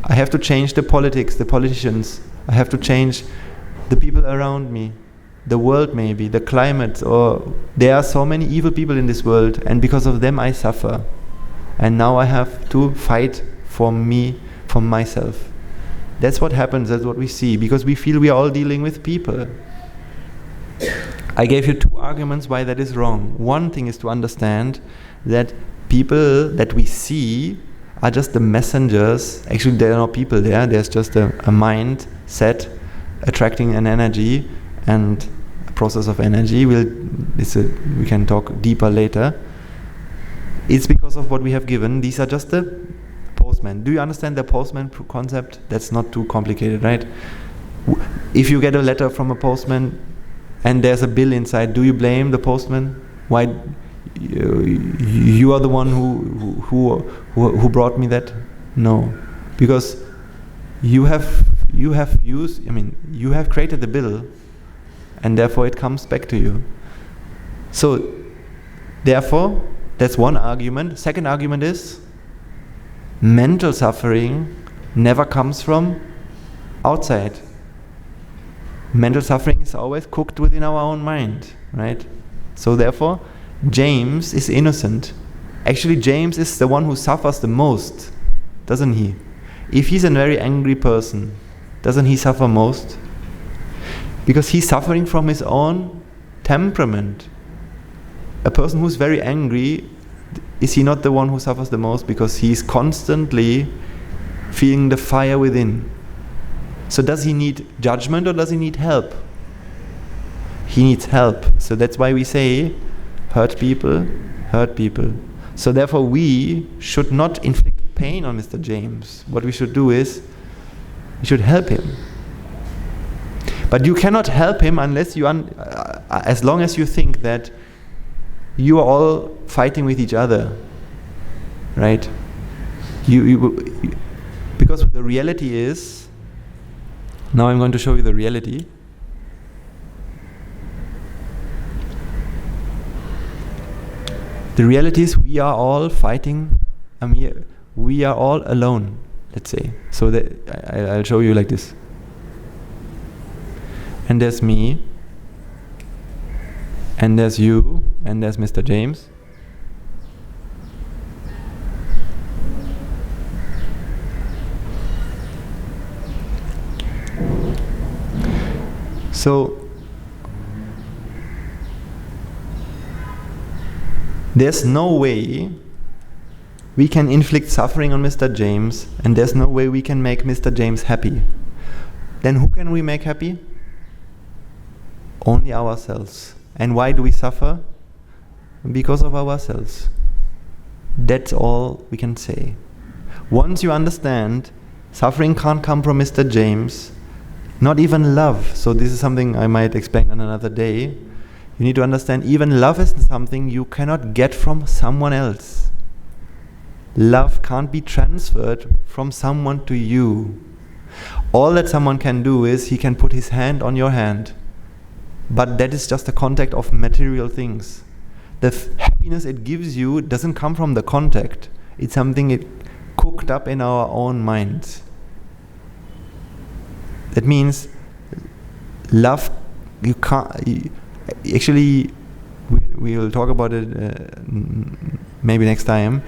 I have to change the politics, the politicians. I have to change the people around me, the world maybe, the climate, or there are so many evil people in this world and because of them I suffer. And now I have to fight for me, for myself. That's what happens, that's what we see, because we feel we are all dealing with people. I gave you two arguments why that is wrong. One thing is to understand that people that we see are just the messengers. Actually, there are no people there. There's just a mind set attracting an energy and a process of energy. We can talk deeper later. It's because of what we have given. These are just the postman. Do you understand the postman concept? That's not too complicated, right? If you get a letter from a postman and there's a bill inside, do you blame the postman? Why? You are the one who brought me that? No, because you have created the bill, and therefore it comes back to you. So, therefore, that's one argument. Second argument is mental suffering never comes from outside. Mental suffering is always cooked within our own mind, right? So therefore, James is innocent. Actually, James is the one who suffers the most, doesn't he? If he's a very angry person, doesn't he suffer most? Because he's suffering from his own temperament. A person who's very angry, is he not the one who suffers the most? Because he's constantly feeling the fire within. So does he need judgment or does he need help? He needs help. So that's why we say, hurt people, hurt people. So therefore we should not inflict pain on Mr. James. What we should do is, we should help him. But you cannot help him unless you, as long as you think that you are all fighting with each other, right? Because the reality is, now I'm going to show you the reality. The reality is we are all fighting, we are all alone, let's say. So that I'll show you like this. And there's me, and there's you, and there's Mr. James. So there's no way we can inflict suffering on Mr. James, and there's no way we can make Mr. James happy. Then who can we make happy? Only ourselves. And why do we suffer? Because of ourselves. That's all we can say. Once you understand, suffering can't come from Mr. James, not even love. So this is something I might explain on another day. You need to understand, even love is something you cannot get from someone else. Love can't be transferred from someone to you. All that someone can do is, he can put his hand on your hand. But that is just the contact of material things. The happiness it gives you doesn't come from the contact. It's something it cooked up in our own minds. That means love, you can't, actually we will talk about it maybe next time.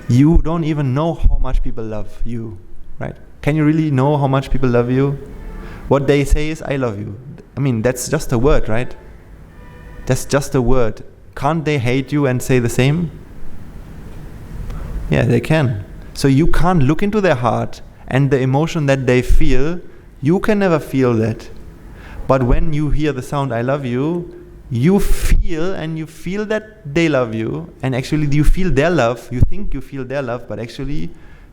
You don't even know how much people love you, right? Can you really know how much people love you? What they say is, I love you. I mean, that's just a word, right? That's just a word. Can't they hate you and say the same? Yeah, they can. So you can't look into their heart, and the emotion that they feel, you can never feel that. But when you hear the sound, I love you, you feel that they love you, and actually you feel their love. You think you feel their love, but actually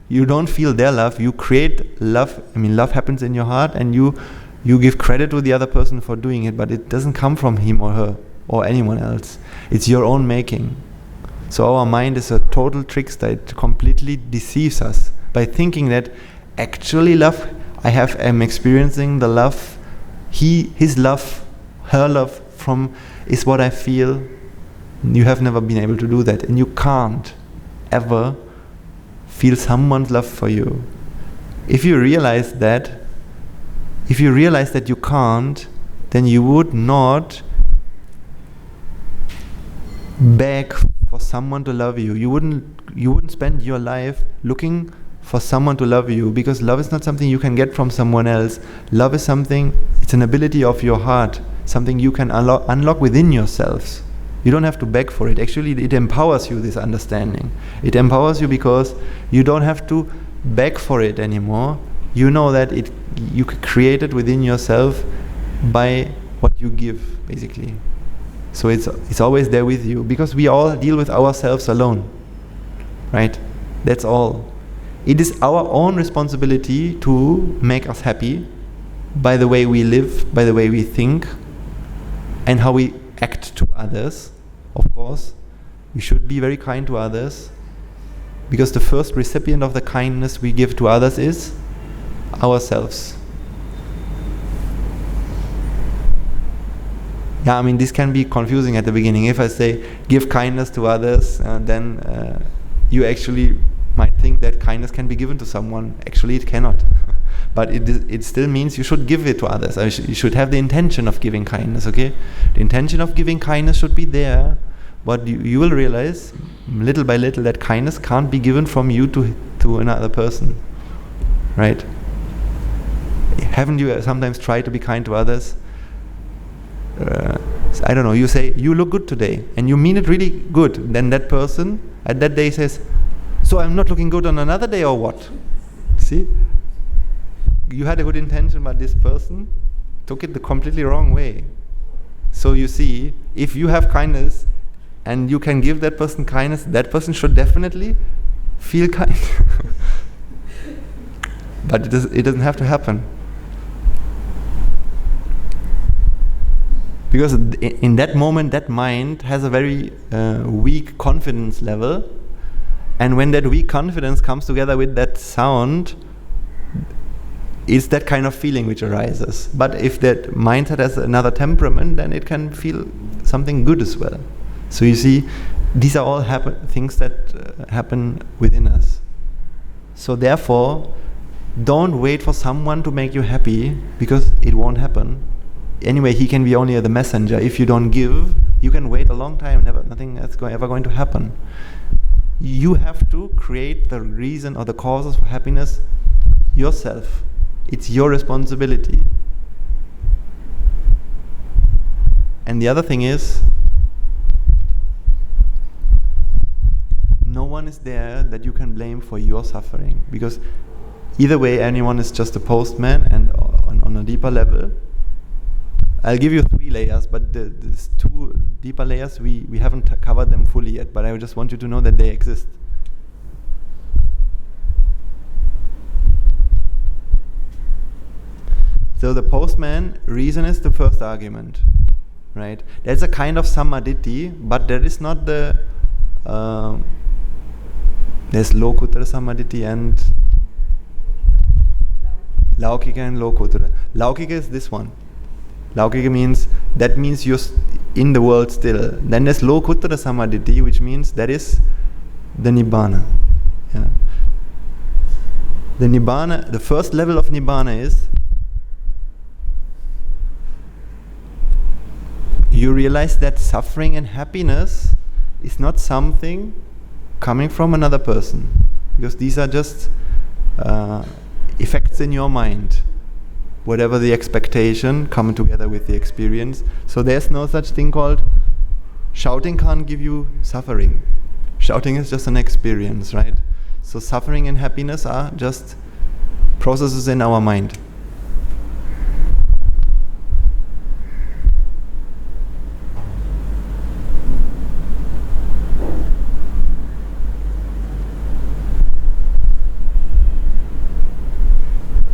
you don't feel their love. You create love. I mean, love happens in your heart, and you give credit to the other person for doing it, but it doesn't come from him or her or anyone else. It's your own making. So our mind is a total trickster. It completely deceives us by thinking that actually love, I'm experiencing the love, his love, her love is what I feel. You have never been able to do that, and you can't ever feel someone's love for you. If you realize that you can't, then you would not beg for someone to love you. You wouldn't spend your life looking for someone to love you, because love is not something you can get from someone else. Love is something, it's an ability of your heart, something you can unlock within yourselves. You don't have to beg for it. Actually, it empowers you, this understanding. It empowers you because you don't have to beg for it anymore. You know that you can create it within yourself by what you give, basically. So it's always there with you, because we all deal with ourselves alone, right? That's all. It is our own responsibility to make us happy by the way we live, by the way we think, and how we act to others. Of course, we should be very kind to others, because the first recipient of the kindness we give to others is ourselves. Yeah, I mean, this can be confusing at the beginning. If I say give kindness to others, then you actually might think that kindness can be given to someone. Actually, it cannot. But it still means you should give it to others. You should have the intention of giving kindness, okay? The intention of giving kindness should be there but you will realize little by little that kindness can't be given from you to another person, right? Haven't you sometimes tried to be kind to others? I don't know, you say, you look good today, and you mean it really good. Then that person at that day says, so I'm not looking good on another day or what? See? You had a good intention, but this person took it the completely wrong way. So you see, if you have kindness and you can give that person kindness, that person should definitely feel kind. But it doesn't have to happen. Because in that moment, that mind has a very weak confidence level. And when that weak confidence comes together with that sound, it's that kind of feeling which arises. But if that mindset has another temperament, then it can feel something good as well. So you see, these are all things that happen within us. So therefore, don't wait for someone to make you happy, because it won't happen. Anyway, he can be only the messenger. If you don't give, you can wait a long time, nothing that's ever going to happen. You have to create the reason or the causes for happiness yourself. It's your responsibility. And the other thing is, no one is there that you can blame for your suffering, because either way, anyone is just a postman, and on a deeper level, I'll give you 3 layers, but there's 2 deeper layers, we haven't covered them fully yet, but I just want you to know that they exist. So the postman reason is the first argument, right? There's a kind of samaditi, but there is not the there's lokuttara samaditi and laukika and lokuttara. Laukika is this one. Laukika means you're in the world still. Then there's lokuttara samaditi, which means that is the Nibbāna. Yeah. The Nibbāna, the first level of Nibbāna is you realize that suffering and happiness is not something coming from another person, because these are just effects in your mind. Whatever the expectation, coming together with the experience. So there's no such thing called shouting can't give you suffering. Shouting is just an experience, right? So suffering and happiness are just processes in our mind.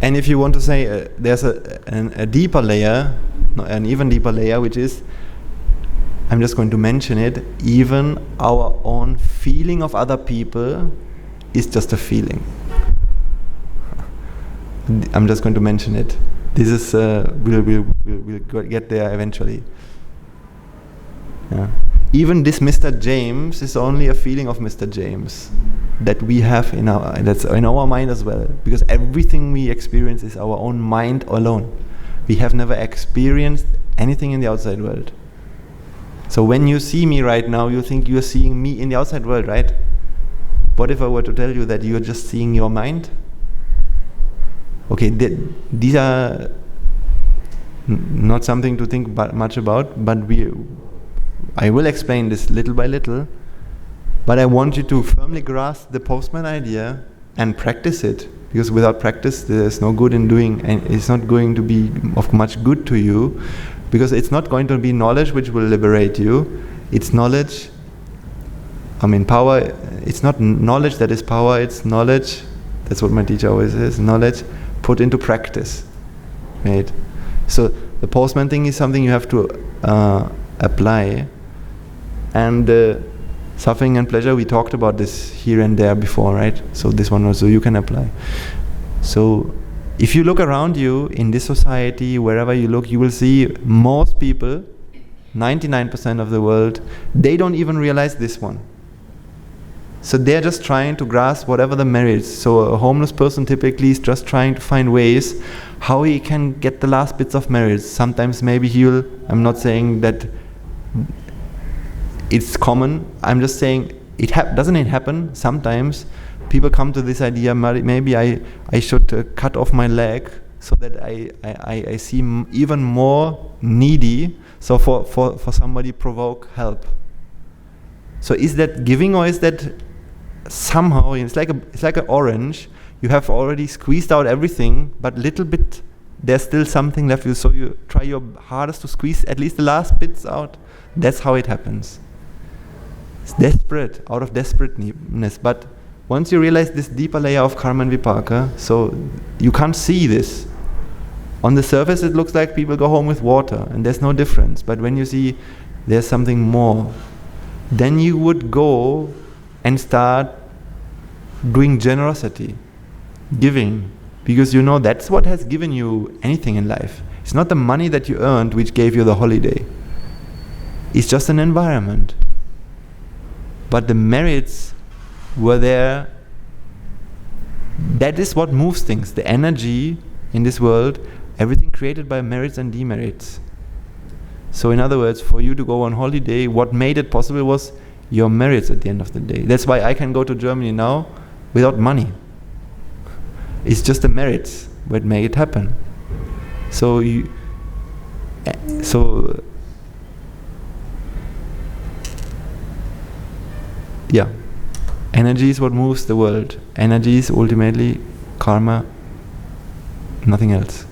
And if you want to say there's a deeper layer, an even deeper layer, which is, I'm just going to mention it, even our own feeling of other people is just a feeling. I'm just going to mention it. This is we'll get there eventually. Yeah. Even this Mr. James is only a feeling of Mr. James that we have that's in our mind as well, because everything we experience is our own mind alone. We have never experienced anything in the outside world. So when you see me right now, you think you're seeing me in the outside world, right? What if I were to tell you that you're just seeing your mind? Okay, these are not something to think much about, but I will explain this little by little, but I want you to firmly grasp the postman idea and practice it, because without practice there's no good in doing, and it's not going to be of much good to you, because it's not going to be knowledge which will liberate you. It's knowledge, power, it's not knowledge that is power, it's knowledge, that's what my teacher always says, knowledge put into practice, right? So the postman thing is something you have to apply, and suffering and pleasure, we talked about this here and there before, right? So this one also you can apply. So if you look around you in this society, wherever you look, you will see most people, 99% of the world, they don't even realize this one. So they're just trying to grasp whatever the merits. So a homeless person typically is just trying to find ways how he can get the last bits of merits. Sometimes maybe I'm not saying that it's common. I'm just saying, doesn't it happen sometimes? People come to this idea, maybe I should cut off my leg so that I seem even more needy, so for somebody provoke help. So is that giving, or is that somehow, it's like an orange, you have already squeezed out everything, but little bit, there's still something left, so you try your hardest to squeeze at least the last bits out. That's how it happens. It's desperate, out of desperateness. But once you realize this deeper layer of karma and vipaka, so you can't see this. On the surface it looks like people go home with water and there's no difference. But when you see there's something more, then you would go and start doing generosity, giving, because you know that's what has given you anything in life. It's not the money that you earned which gave you the holiday. It's just an environment. But the merits were there. That is what moves things. The energy in this world, everything created by merits and demerits. So in other words, for you to go on holiday, what made it possible was your merits at the end of the day. That's why I can go to Germany now without money. It's just the merits that make it happen. So yeah, energy is what moves the world. Energy is ultimately karma, nothing else.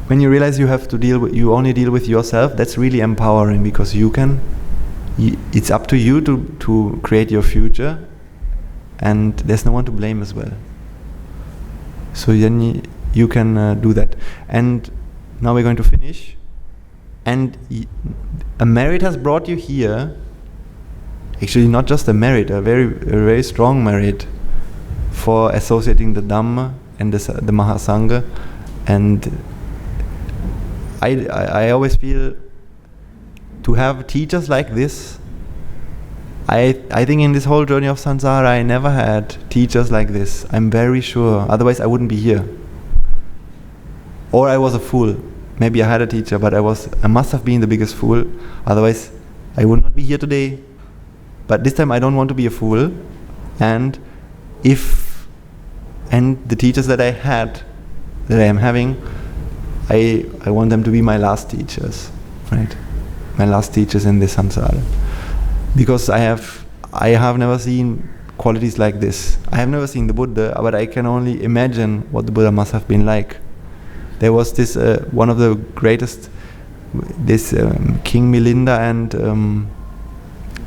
When you realize you have to you only deal with yourself, that's really empowering, because it's up to you to create your future, and there's no one to blame as well. So then you can do that. And now we're going to finish. And a merit has brought you here. Actually, not just a merit, a very strong merit for associating the Dhamma and the Mahasangha. And I always feel to have teachers like this. I think in this whole journey of samsara, I never had teachers like this. I'm very sure. Otherwise, I wouldn't be here. Or I was a fool. Maybe I had a teacher, but I must have been the biggest fool. Otherwise, I would not be here today. But this time, I don't want to be a fool. And the teachers that I am having, I want them to be my last teachers, right? My last teachers in this samsara. Because I have never seen qualities like this. I have never seen the Buddha, but I can only imagine what the Buddha must have been like. There was this, one of the greatest, this King Milinda and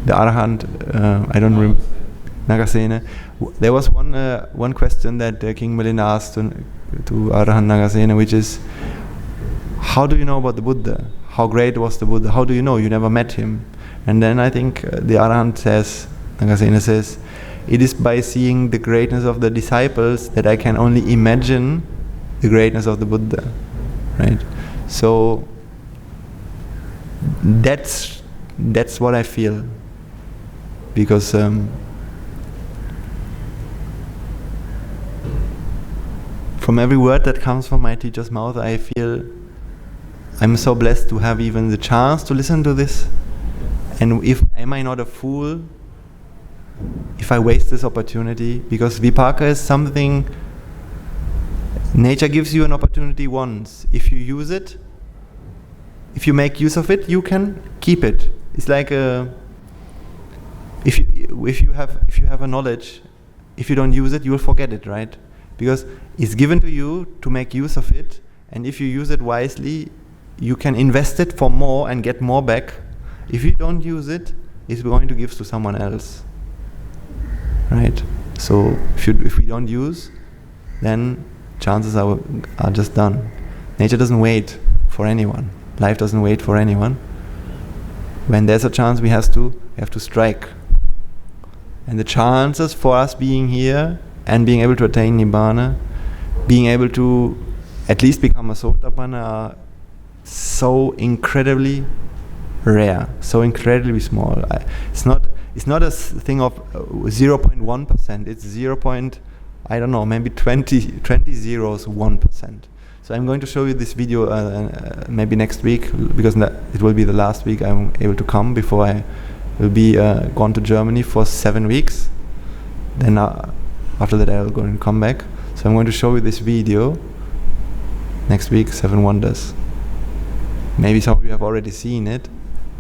the Arahant, I don't remember, Nagasena. There was one question that King Milinda asked to Arahant Nagasena, which is, how do you know about the Buddha? How great was the Buddha? How do you know? You never met him. And then I think the Arahant says, Nagasena says, it is by seeing the greatness of the disciples that I can only imagine the greatness of the Buddha, right? So that's what I feel, because from every word that comes from my teacher's mouth, I feel I'm so blessed to have even the chance to listen to this. And am I not a fool if I waste this opportunity? Because vipaka is something, nature gives you an opportunity once. If you use it, if you make use of it, you can keep it. It's like if you have a knowledge, if you don't use it, you will forget it, right? Because it's given to you to make use of it, and if you use it wisely, you can invest it for more and get more back. If you don't use it, it's going to give to someone else, right? So if we don't use, then chances are just done. Nature doesn't wait for anyone. Life doesn't wait for anyone. When there's a chance, we have to strike. And the chances for us being here and being able to attain Nibbāna, being able to at least become a Sotapanna, are so incredibly rare, so incredibly small. It's not a thing of 0.1%. It's 0. I don't know, maybe 20 zeros, 1%. So I'm going to show you this video maybe next week, because it will be the last week I'm able to come before I will be gone to Germany for 7 weeks. Then after that I will go and come back. So I'm going to show you this video next week, 7 Wonders. Maybe some of you have already seen it,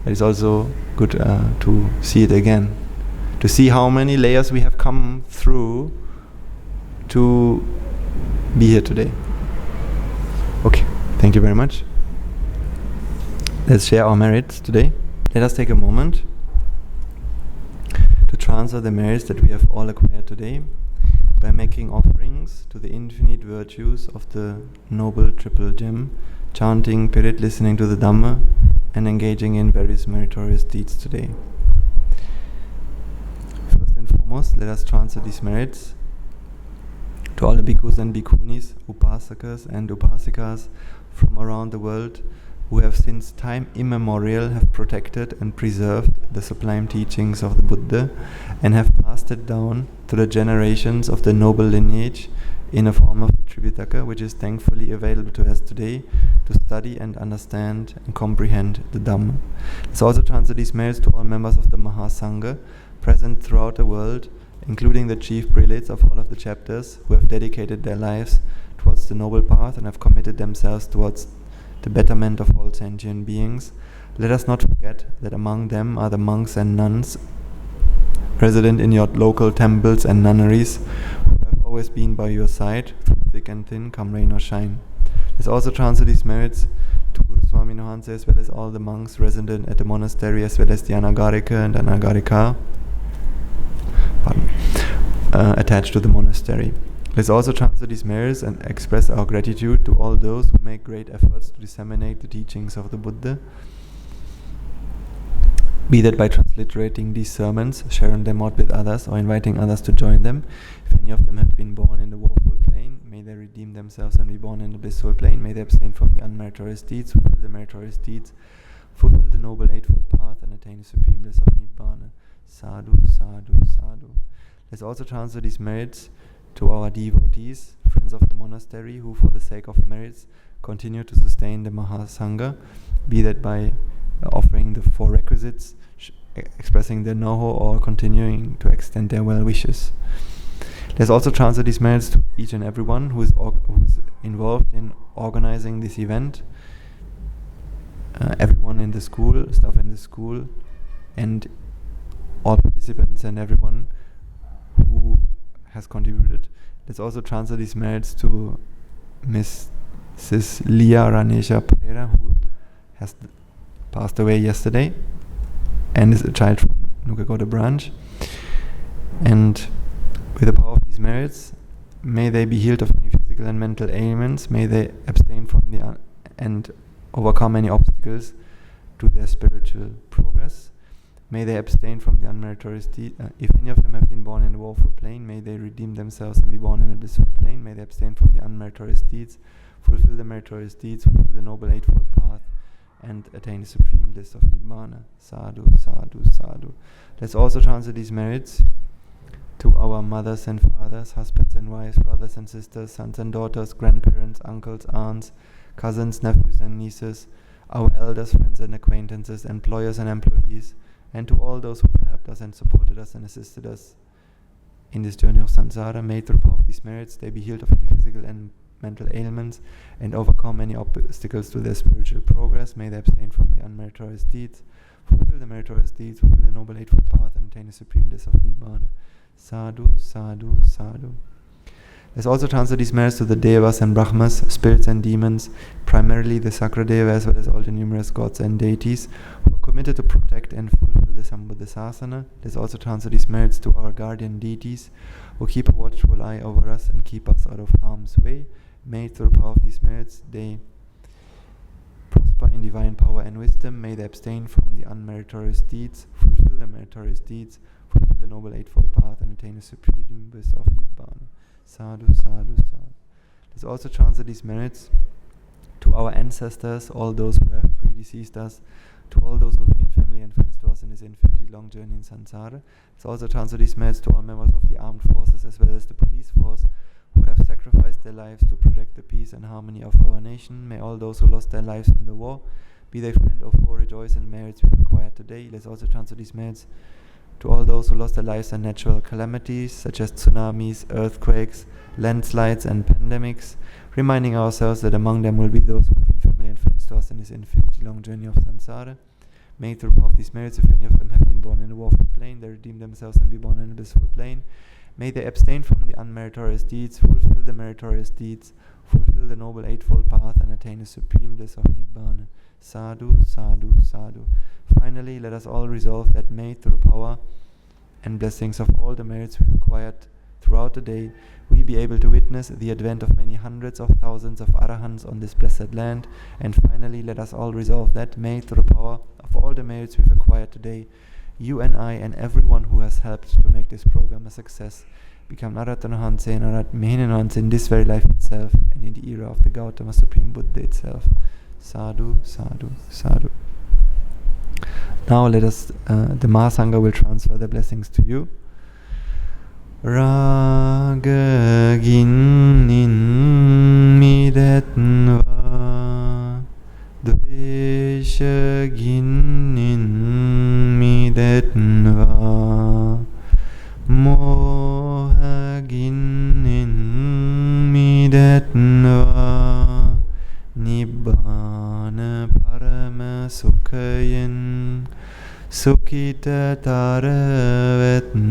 but it's also good to see it again, to see how many layers we have come through to be here today. Okay, thank you very much. Let's share our merits today. Let us take a moment to transfer the merits that we have all acquired today by making offerings to the infinite virtues of the noble triple gem, chanting Pirit, listening to the Dhamma, and engaging in various meritorious deeds today. First and foremost, let us transfer these merits to all the bhikkhus and bhikkhunis, upasakas and upasikas from around the world who have since time immemorial have protected and preserved the sublime teachings of the Buddha and have passed it down to the generations of the noble lineage in a form of the Tripitaka, which is thankfully available to us today to study and understand and comprehend the Dhamma. Let's also transfer these merits to all members of the Mahasangha present throughout the world, including the chief prelates of all of the chapters who have dedicated their lives towards the noble path and have committed themselves towards the betterment of all sentient beings. Let us not forget that among them are the monks and nuns resident in your local temples and nunneries who have always been by your side through thick and thin, come rain or shine. Let's also transfer these merits to Guru Swami Nohanse as well as all the monks resident at the monastery as well as the Anagarika and Anagarika attached to the monastery. Let's also transfer these merits and express our gratitude to all those who make great efforts to disseminate the teachings of the Buddha, be that by transliterating these sermons, sharing them out with others, or inviting others to join them. If any of them have been born in the woeful plane, may they redeem themselves and be born in the blissful plane. May they abstain from the unmeritorious deeds, fulfill the meritorious deeds, fulfill the noble eightfold path, and attain the supreme bliss of Nibbāna. Sadhu, sadhu, sadhu. Let's also transfer these merits to our devotees, friends of the monastery, who for the sake of merits continue to sustain the Mahasangha, be that by offering the 4 requisites, expressing their know-how, or continuing to extend their well wishes. Let's also transfer these merits to each and everyone who is involved in organizing this event, everyone in the school, staff in the school, and all participants and everyone who has contributed. Let's also transfer these merits to Mrs. Leah Ranesha Pereira, who has passed away yesterday and is a child from Nukagoda branch. And with the power of these merits, may they be healed of any physical and mental ailments, may they abstain from and overcome any obstacles to their spiritual progress. May they abstain from the unmeritorious deeds. If any of them have been born in a woeful plane, may they redeem themselves and be born in a blissful plane. May they abstain from the unmeritorious deeds, fulfill the meritorious deeds, fulfill the noble eightfold path, and attain the supreme bliss of Nibbāna. Sadhu, sadhu, sadhu. Let's also transfer these merits to our mothers and fathers, husbands and wives, brothers and sisters, sons and daughters, grandparents, uncles, aunts, cousins, nephews and nieces, our elders, friends and acquaintances, employers and employees, and to all those who have helped us and supported us and assisted us in this journey of samsara. May through the power of these merits they be healed of any physical and mental ailments and overcome any obstacles to their spiritual progress. May they abstain from the unmeritorious deeds, fulfill the meritorious deeds, fulfill the noble eightfold path, and attain the supreme bliss of Nibbāna. Sadhu, sadhu, sadhu. Let's also transfer these merits to the Devas and Brahmas, spirits and demons, primarily the Sakradeva as well as all the numerous gods and deities who are committed to protect and fulfill the Sambuddhasasana. Let's also transfer these merits to our guardian deities who keep a watchful eye over us and keep us out of harm's way. May through the power of these merits they prosper in divine power and wisdom. May they abstain from the unmeritorious deeds, fulfill the meritorious deeds, fulfill the noble eightfold path, and attain the supreme bliss of Nibbāna. Sadhu, sadhu, sadhu. Let's also transfer these merits to our ancestors, all those who have predeceased us, to all those who have been family and friends to us in this infinity long journey in samsara. Let's also transfer these merits to all members of the armed forces as well as the police force who have sacrificed sacrificed their lives to protect the peace and harmony of our nation. May all those who lost their lives in the war, be they friend or foe, rejoice in the merits we've acquired today. Let's also transfer these merits to all those who lost their lives in natural calamities such as tsunamis, earthquakes, landslides and pandemics, reminding ourselves that among them will be those who have been family and friends to us in this infinity-long journey of samsara. May through part of these merits, if any of them have been born in a woeful plane, they redeem themselves and be born in a blissful plane. May they abstain from the unmeritorious deeds, fulfill the meritorious deeds, fulfill the noble eightfold path, and attain the supreme bliss of Nibbāna. Sadhu, sadhu, sadhu. Finally, let us all resolve that may, through the power and blessings of all the merits we've acquired throughout the day, we be able to witness the advent of many hundreds of thousands of arahants on this blessed land. And finally, let us all resolve that may, through the power of all the merits we've acquired today, you and I and everyone who has helped to make this program a success become Naratanahanse and Naratmehinahanse in this very life itself and in the era of the Gautama Supreme Buddha itself. Sadhu, sadhu, sadhu. Now let us, the Mahasangha will transfer the blessings to you. Raga ginin midetnva, dvesha ginin midetnva, moha ginin midetnva, Nibbāna parama sukhayan, sukhita taravetnva.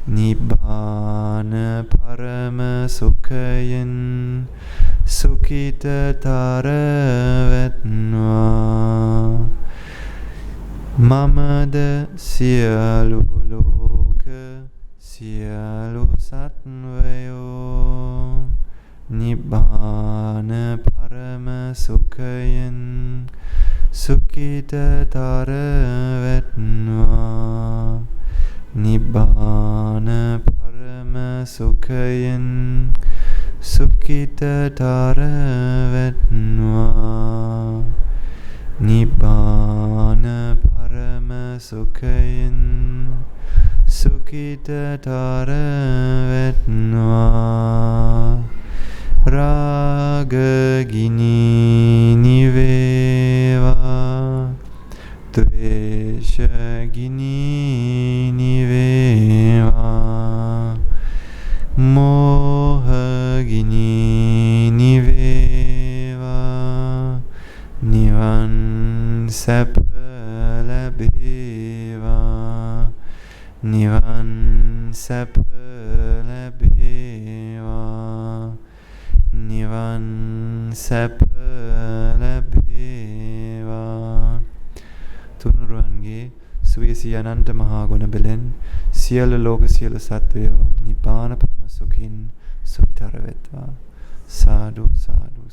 Nibbāna parama sukhayan, sukhita taravetnva. Mamada siyalu loka, siyalu satvayo. Nibbāna parama sukhayan, sukhita taravetnva. Nibbāna parama sukhayan, sukhita taravetnva. Nibbāna parama sukhayan, sukhita taravetnva. Raga gini niveva, dvesha gini niveva, moha gini niveva, nivan sapalabheva, nivan sapalabheva, nivan sapalabheva. Tunurangi Swisi Ananta Mahaguna Belen Siela Loka Siela Sattvayo Nibbāna Paramasukhin Sukhitaravetva. Sadhu, sadhu.